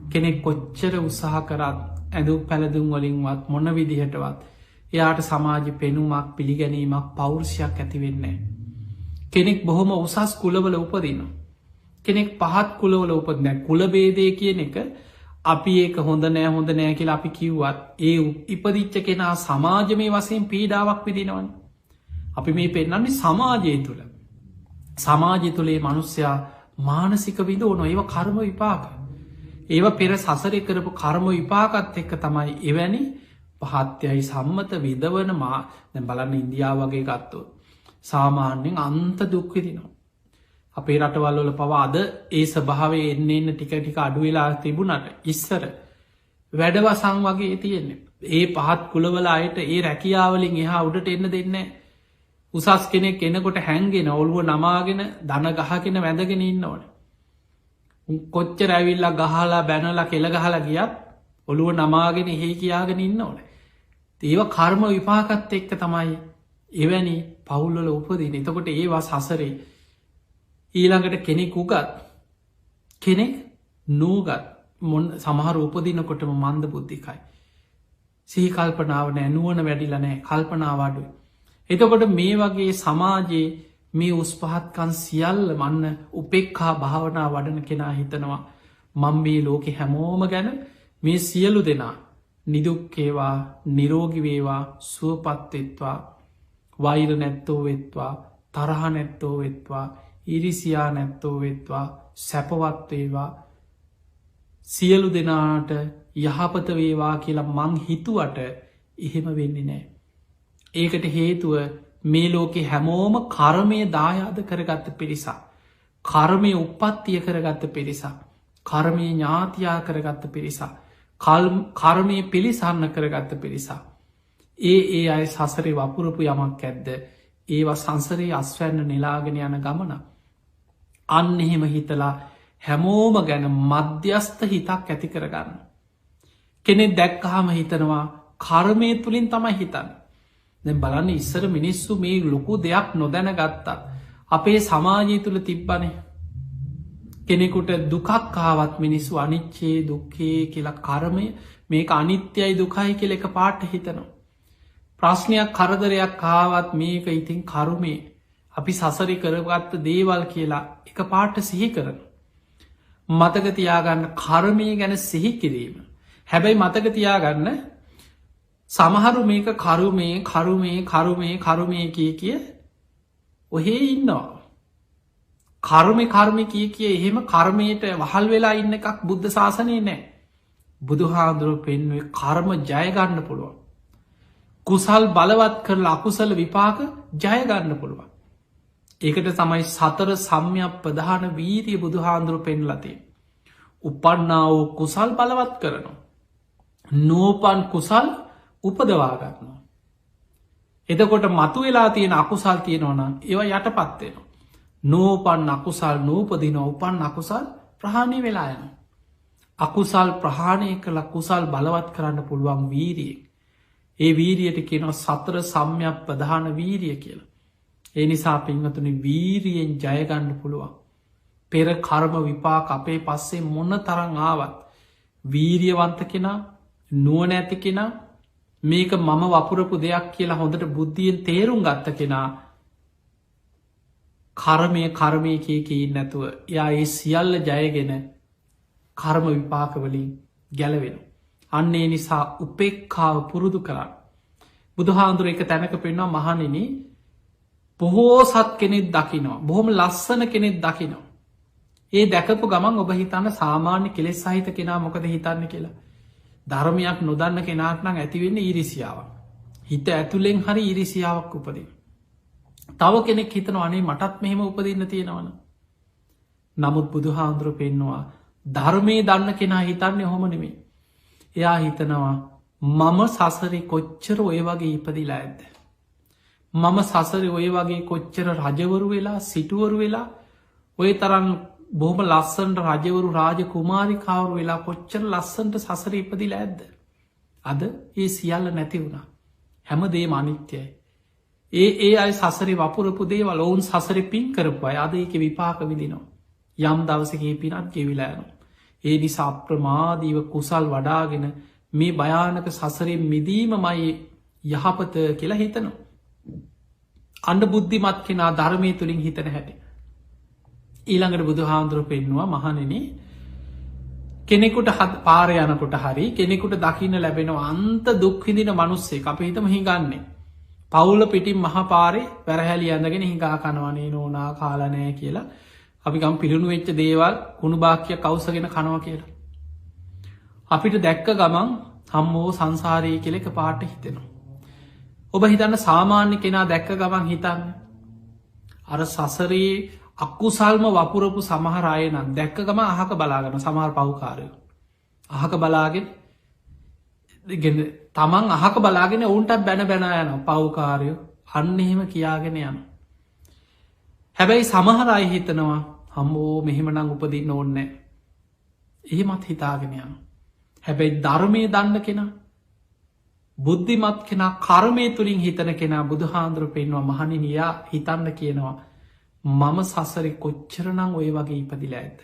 කෙනෙක් කොච්චර උත්සාහ කරත් ඇඳු පැළදුම් වලින්වත් මොන විදිහටවත් එයාට සමාජ පෙනුමක් පිළිගැනීමක් පෞරුෂයක් ඇතිවෙන්නේ. කෙනෙක් බොහොම උසස් කුලවල උපදින. කෙනෙක් පහත් කුලවල උපදනෑ කුලබේදය කියන එක අපි ඒක හොඳ නෑ හොඳ නෑ කියලා අපි කිව්වත් ඒ ඉපදිච්ච කෙනා සමාජමය වසයෙන් පීඩාවක් විදිනවන. අපි මේ පෙන්නන්නේ සමාජය තුළ. සමාජය තුළේ මනුස්්‍යයා මානසික විදෝන ඒව කර්ම විපාක. ඒව පෙර සසරය කරපු කර්ම විපාකත් එක්ක තමයි එවැනි පහත්‍යයි සම්මත විදවන මා දැ බලන්න ඉන්දියාව වගේ ගත්තෝ. සාමාන්‍යෙන් අන්ත දුක්විදිනවා. අපේ රටවල්වල පවා අද ඒ ස්භාවේ එන්න එන්න ටික ටික අඩුවෙලා තිබුණට ඉස්සර වැඩවසං වගේ තියෙන්නේ. ඒ පහත් කුලවල අයට ඒ රැකියාවලින් එහා උඩට එන්න දෙන්න උසස් කෙනෙක් එනකොට හැන්ගෙන ඔළුව නමාගෙන දන ගහගෙන වැඳගෙන ඉන්න ඕන. කොච්ච රැවිල්ලා ගහලා බැනලා කෙළගහලා ගියත් ඔළුව නමාගෙන හේ කියාගෙන ඉන්න ඕන. ඒව කර්ම විපාකත් එක්ක තමයි එවැනි පවුල්වල උපදින. එතකොට ඒවා සසරේ ඊළඟට කෙනෙක් උගත් කෙනෙක් නූගත් මොන් සමහර උපදිනකොටම මන්ද බුද්ධිකයි. සිහි කල්පනාව නෑ නුවන වැඩිලනෑ කල්පනාවඩුව. එතකොට මේ වගේ සමාජයේ මේ උස්පහත්කන් සියල්ල මන්න උපෙක්කා භාවනා වඩන කෙනා හිතනවා මං මේ ලෝකෙ හැමෝම ගැන මේ සියලු දෙනා නිදුක්කේවා නිරෝගිවේවා සුවපත්වෙත්වා වෛර නැත්තෝ වෙත්වා තරහ නැත්තෝ වෙත්වා ඉරිසියා නැත්තෝ වෙත්වා සැපවත්වේවා සියලු දෙනාට යහපත වේවා කියලා මං හිතුවට එහෙම වෙන්නේ නෑ. ඒකට හේතුව මේ ලෝකෙ හැමෝම කර්මය දායාද කරගත්ත පිරිසා. කර්මය උපත්තිය කරගත්ත පිරිසා. කර්මය ඥාතියා කරගත්ත පිරිසා. කර්මය පිළිසන්න කරගත්ත පිරිසා. ඒ අය සසරේ වපුරපු යමක් ඇද්ද ඒවා සංසරයේ අස්වැන්න නෙලාගෙන යන ගමන. අන්න එහෙම හිතලා හැමෝම ගැන මධ්‍යස්ථ හිතක් ඇති කරගන්න. කෙනෙ දැක්කහම හිතනවා කර්මය තුළින් තමයි හිතන්න. දැන් බලන්න ඉස්සර මිනිස්සු මේ ලොකු දෙයක් නොදැන ගත්තා. අපේ සමාජය තුළ තිබ්බනේ. කෙනෙකුට දුකක් කාවත් මිනිස්සු අනිච්චේ දුක්කේ කියලා කර්මය මේක අනිත්‍යයි දුකයි කියල එක පාට හිතනවා. ප්‍රශ්නයක් කරදරයක් කාවත් මේක ඉතින් කරුමේ අපි සසරි කරගත්ත දේවල් කියලා එක පාට සිහි කරන. මතකතියාගන්න කර්මය ගැන සිහි කිරීම. හැබැයි මතකතියාගන්න සමහරු මේක කරුමේ කිය ඔහේ ඉන්නවා. කර්මය කිය එහෙම කර්මයට වහල් වෙලා ඉන්න එකක් බුද්ධ ශාසනය නෑ. බුදු හාදුරුව පෙන්වේ කර්ම ජයගන්න පුළුවන්. කුසල් බලවත් කරලා අකුසල විපාක ජයගන්න පුළුවන්. ඒකට තමයි සතර සම්යක් ප්‍රධාන වීරිය බුදු හාන්දුරු පෙන්ලතිය. උපන්නාව කුසල් බලවත් කරනවා. නෝපන් කුසල් උපදවාගන්නවා. එතකොට මතු වෙලා තියෙන අකුසල් තියෙනවන ඒවා යට පත්වෙනවා. නෝපන් අකුසල් නූපදින උපන් අකුසල් ප්‍රහාණය වෙලා යන. අකුසල් ප්‍රහාණය කළ කුසල් බලවත් කරන්න පුළුවන් වීරිය. ඒ වීරියට කියනව සතර සම්යක් ප්‍රධාන වීරිය කියලා. ඒ නිසා පින්වතුනි වීරියෙන් ජයගන්න පුළුවන්. පෙර කර්ම විපාක අපේ පස්සේ මොන්න තරං ආවත් වීරියවන්ත කෙනා නුවණැති කෙනා මේක මම වපුරපු දෙයක් කියලා හොඳට බුද්ධියෙන් තේරුම් ගත්ත කෙනා කර්මය කියකී නැතුව යා ඒ සියල්ල ජයගෙන කර්ම විපාකවලින් ගැලවෙන. අන්නේ නිසා උපෙක්කාව පුරුදු කරන්න. බුදුහාන්දුර එක තැනක පෙන්වා මහනින බොහෝ සත් කෙනෙක් දකිනවා. බොහොම ලස්සන කෙනෙක් දකිනවා. ඒ දැකපු ගමන් ඔබ හිතන්න සාමාන්‍ය කෙලෙස් සහිත කෙනා මොකද හිතන්න කියලා. ධර්මයක් නොදන්න කෙනාක් නම් ඇතිවෙන්න ඉරිසියාව. හිත ඇතුළෙන් හරි ඉරිසියාවක් උපදින්. තව කෙනෙක් හිතන අනේ මටත් මෙහෙම උපදින්න තියෙනවන. නමුත් බුදුහාන්දුර පෙන්නවා ධර්මය දන්න කෙනා හිතන්නේ හොම නෙමේ. එයා හිතනවා මම සසරි කොච්චර ඔය වගේ ඉපදිලා ඇද්ද. මම සසරි ඔය වගේ කොච්චර රජවරු වෙලා සිටුවරු වෙලා ඔය තරන් බොහම ලස්සන්ට රජවරු රාජ කුමාරිකාවරු වෙලා කොච්චර ලස්සන්ට සසර ඉපදිලා ඇද්ද. අද ඒ සියල්ල නැති වුණා. හැම දේ අනිත්‍යයි. ඒ අයි සසරි වපුරපු දේවල් ඔවුන් සසරි පින් කරපුයි අද ඒක විපාක විදිනවා. යම් දවසගේ පිනත් ගෙවිලෑනු. ඒ නිසා අප්‍රමාදීව කුසල් වඩාගෙන මේ භයානක සසරෙන් මිදීම මයි යහපත කියලා හිතනවා. අන්ඩ බුද්ධිමත් කෙනා ධර්මය තුළින් හිතන හැටි. ඊළඟට බුදු හාමුදුරුව පෙන්නවා මහනෙන කෙනෙකුට පාර යනකොට හරි කෙනෙකුට දකින්න ලැබෙනවා අන්ත දුක්හිදින මනුස්සේ අප හිතම හිගන්නේ. පවුල පිටින් මහපාරේ වැරහැලි ඇඳගෙන හිඟා කනවනේ නෝනා කාලනෑ කියලා අපිකම් පිළිුණු වෙච්ච දේවල් කුණු භාක්‍ය කවසගෙන කනවා කියලා. අපිට දැක්ක ගමන් හම්මෝ සංසාරයේ කෙලෙක පාට හිතෙනවා. ඔබ හිතන්න සාමාන්‍ය කෙනා දැක්ක ගමන් හිතන්න. අර සසරයේ අක්කුසල්ම වපුරපු සමහරය නම් දැක්ක ගම අහක බලාගන සමහර පව්කාරය. අහක බලාගෙන තමන් අහක බලාගෙන ඔවුන්ටත් බැන බැනා යන පව්කාරයෝ අන්න එහෙම කියාගෙන යන. හැබැයි සමහර අය හිතනවා හම්බෝ මෙහෙමනං උපදින්න ඕන්නෑ. එහෙමත් හිතාගෙන යන. හැබැයි ධර්මය දන්න කෙනා බුද්ධිමත් කෙනා කර්මය තුළින් හිතන කෙනා බුදුහාන්දුර පෙන්වා මහනිනයා හිතන්න කියනවා මම සසරි කොච්චරනං ඔය වගේ ඉපදිලා ඇත.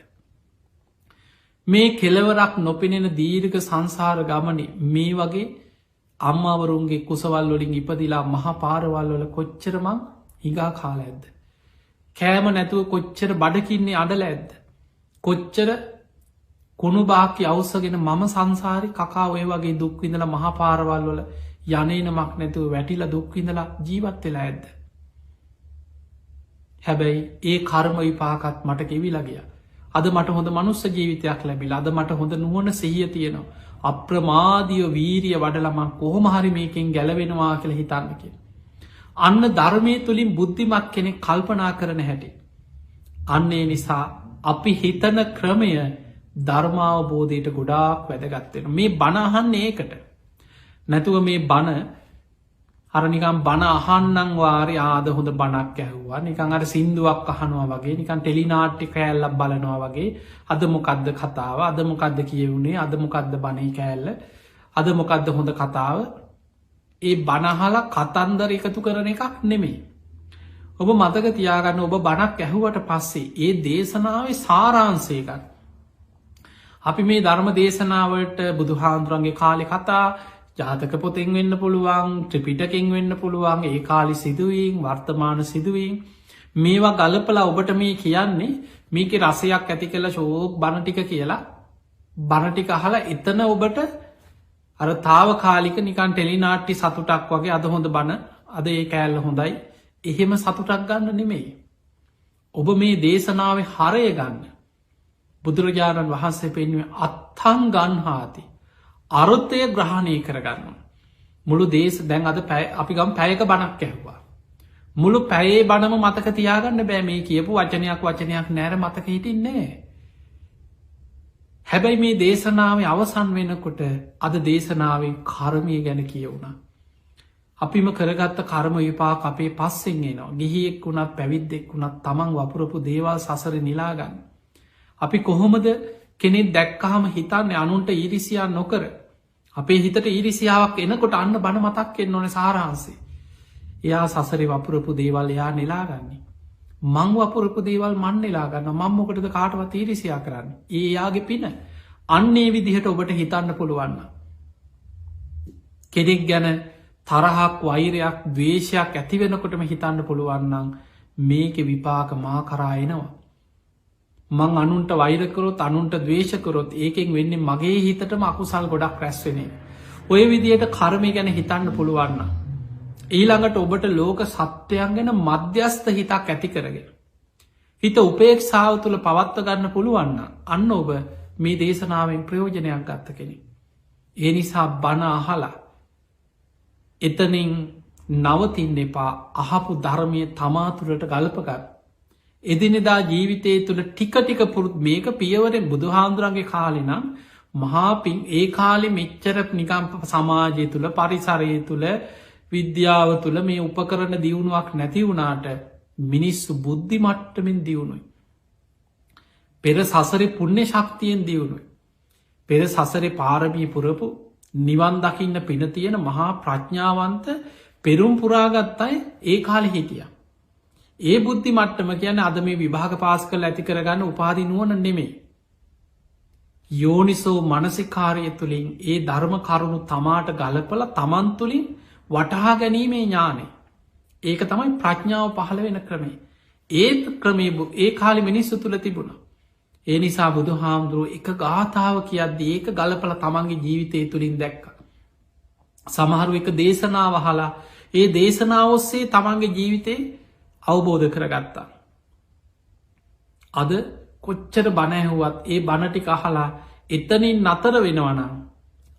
මේ කෙලවරක් නොපෙනෙන දීර්ඝ සංසාර ගමනේ මේ වගේ අම්මාවරුන්ගේ කුසවල් වලින් ඉපදිලා මහා පාරවල් වල කොච්චරමං හිගා කාල ඇද්ද. කෑම නැතුව කොච්චර බඩකින්නේ අඩල ඇද්ද. කොච්චර කුණු බාක්‍ය අවසගෙන මම සංසාරි කකා ඔය වගේ දුක්විඳල මහපාරවල් වල යනේනමක් නැතුව වැටිල දුක්විඳලා ජීවත් වෙලා ඇද්ද. හැබැයි ඒ කර්ම විපාකත් මට කෙවිලගිය. අද මට හොඳ මනුස්ස ජීවිතයක් ලැබිල අද මට හොඳ නුවන සහිය තියෙනවා. අප්‍රමාදියෝ වීරිය වඩලමක් කොහොමහරි මේකෙන් ගැලවෙනවා කියල හිතන්නක. අන්න ධර්මය තුළින් බුද්ධිමත් කෙනෙක් කල්පනා කරන හැටි. අන්නේ නිසා අපි හිතන ක්‍රමය ධර්මාවබෝධයට ගොඩාක් වැදගත්වෙන මේ බණහන්න ඒකට නැතුව මේ බණ අරනිකම් බණ අහන්නම් වාරය ආද හොඳ බණක් ඇහවා නිකං අර සිින්දුවක් අහනවා වගේ නිකන් ටෙලිනාට්ටි කෑල්ලක් බලනවා වගේ අදමොකක්ද කතාව අදමොකක්ද කියවුණේ අදමොකක්ද බණයි කෑල්ල අදමොකක්ද හොඳ කතාව ඒ බණහල කතන්දර එකතු කරන එකක් නෙමේ. ඔබ මතක තියාගන්න ඔබ බණක් ඇහුවට පස්සේ ඒ දේශනාවේ සාරාන්සයකක්. අපි මේ ධර්ම දේශනාවට බුදුහාන්දුරන්ගේ කාලෙ කතා ජාතක පොතෙන් වෙන්න පුළුවන් ත්‍රිපිටකෙන් වෙන්න පුළුවන් ඒ කාලි සිදුවීම් වර්තමාන සිදුවීම් මේවා ගලපලා ඔබට මේ කියන්නේ මේක රසයක් ඇති කළ ශෝක් බණටික කියලා බණටික අහලා එතන ඔබට අර තාව කාලික නිකන් ටෙලිනාට්ටි සතුටක් වගේ අද හොඳ බණ අද ඒ කෑල්ල හොඳයි එහෙම සතුටක් ගන්න නෙමෙයි. ඔබ මේ දේශනාවේ හරය ගන්න බුදුරජාණන් වහන්සේ පෙන්ුවේ අත්තං ගන්හාති අරුත්තය ග්‍රහණය කරගන්න. මුළු දේශ දැන් අද අපි ගම් පැයක බණක් ඇහවා. මුළු පැයේ බණම මතක තියාගන්න බෑ මේ කියපු වචනයක් නෑර මතක හිටින්නේ. හැබැයි මේ දේශනාව අවසන් වෙනකොට අද දේශනාවෙන් කර්මය ගැන කියවුණා. අපිම කරගත්ත කර්ම විපාක අපේ පස්සෙන් එනවා ගිහියෙක් වුණත් පැවිද්දෙක් වුණත් තමන් වපුරපු දේවල් සසර නිලාගන්න. අපි කොහොමද කෙනෙක් දැක්කහම හිතන්නේ අනුන්ට ඊරිසියා නොකර අපේ හිතට ඊරිසියාවක් එනකොට අන්න බණ මතක් එන්න ඕන සාරහන්සේ. එයා සසරි වපුරපු දේවල් එයා නෙලාගන්නේ. මං වපුරපු දේවල් මන් නෙලාගන්න මංමොකටද කාටවත් ඊරිසියා කරන්න. ඒ යාගේ පින අන්නේ විදිහට ඔබට හිතන්න පුළුවන්න. කෙනෙක් ගැන තරහක් වෛරයක් දවේශයක් ඇතිවෙනකොටම හිතන්න පුළුවන්නම් මේක විපාක මා කරායනවා. මං අනුන්ට වෛරකරොත් අනුන්ට දවේශකරොත් ඒකෙන් වෙන්නේ මගේ හිතටම අකුසල් ගොඩක් රැස්වෙනේ. ඔය විදියට කර්මය ගැන හිතන්න පුළුවන්න. ඊළඟට ඔබට ලෝක සත්‍යයන් ගැන මධ්‍යස්ථ හිතක් ඇති කරගෙන. හිත උපේක්ෂාව තුළ පවත්ව ගන්න පුළුවන්න අන්න ඔබ මේ දේශනාවෙන් ප්‍රයෝජනයක් ගත්ත කෙනෙ. ඒ නිසා බණ අහලා එතනින් නවතින්න එපා අහපු ධර්මය තමාතුරට ගල්පගන්න. එදිනෙදා ජීවිතය තුළ ටිකටික පුරුත් මේක පියවරෙන් බුදුහාන්දුරන්ගේ කාලෙනම් මහාපින් ඒ කාලෙ මෙච්චර නිකම් සමාජය තුළ පරිසරය තුළ විද්‍යාව තුළ මේ උපකරන දියුණුවක් නැති වුණාට මිනිස්සු බුද්ධි මට්ටමින් දියුණුයි. පෙර සසරි පුුණ්‍ය ශක්තියෙන් දියුණුයි. පෙර සසරි පාරමී පුරපු නිවන් දකින්න පින තියෙන මහා ප්‍රඥාවන්ත පෙරුම් පුරාගත්තයි ඒ කාලෙ හිටිය. ඒ බුද්ධි මට්ටම කියන අද මේ විභාග පාස් කල ඇති කරගන්න උපාදි නුවන නෙමේ. යෝනිසෝ මනසිකාරය තුළින් ඒ ධර්ම කරුණු තමාට ගලපල තමන් තුළින් වටහා ගැනීමේ ඥානේ. ඒක තමයි ප්‍රඥාව පහළ වෙන ක්‍රමේ. ඒත් ක්‍රමේ ඒ කාලි මිනිස්සු තුළ තිබුණ. ඒ නිසා බුදු හාමුදුරුව එක ගාථාව කියද්ද ඒක ගලපල තමන්ගේ ජීවිතය තුළින් දැක්ක. සමහරු එක දේශනාව හලා ඒ දේශනාවස්සේ තමන්ගේ ජීවිතේ අවබෝධ කරගත්තා. අද කොච්චර බණැහුවත් ඒ බණටි අහලා එතනින් නතර වෙනවනම්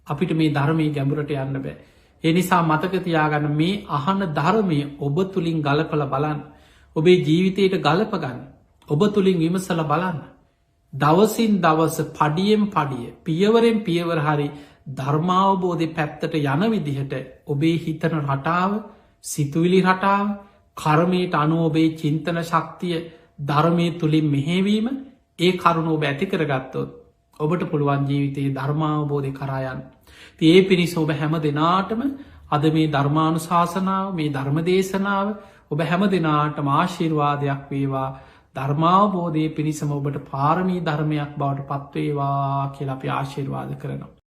අපිට මේ ධර්මය ගැඹුරට යන්න බෑ. එනිසා මතකතියාගන්න මේ අහන ධර්මය ඔබ තුළින් ගලපල බලන්න. ඔබේ ජීවිතයට ගලපගන්න. ඔබ තුළින් විමසල බලන්න. දවසින් දවස පඩියෙන් පඩිය පියවරෙන් පියවර හරි ධර්මාවබෝධය පැත්තට යන විදිහට ඔබේ හිතන රටාව සිතුවිලි රටාව කර්මයට අනු ඔබේ චින්තන ශක්තිය ධර්මය තුළින් මෙහෙවීම ඒ කරුණ ඔබ ඇති කරගත්තොත් ඔබට පුළුවන් ජීවිතයේ ධර්මාවබෝධය කරායන්. ඒ පිණිස ඔබ හැම දෙනාටම අද මේ ධර්මානු ශාසනාව මේ ධර්ම දේශනාව ඔබ හැම දෙනාට ආශිර්වාදයක් වේවා ධර්මාවබෝධය පිණිසම ඔබට පාරමී ධර්මයක් බවට පත්වේවා කියලා අපි ආශිර්වාද කරනවා.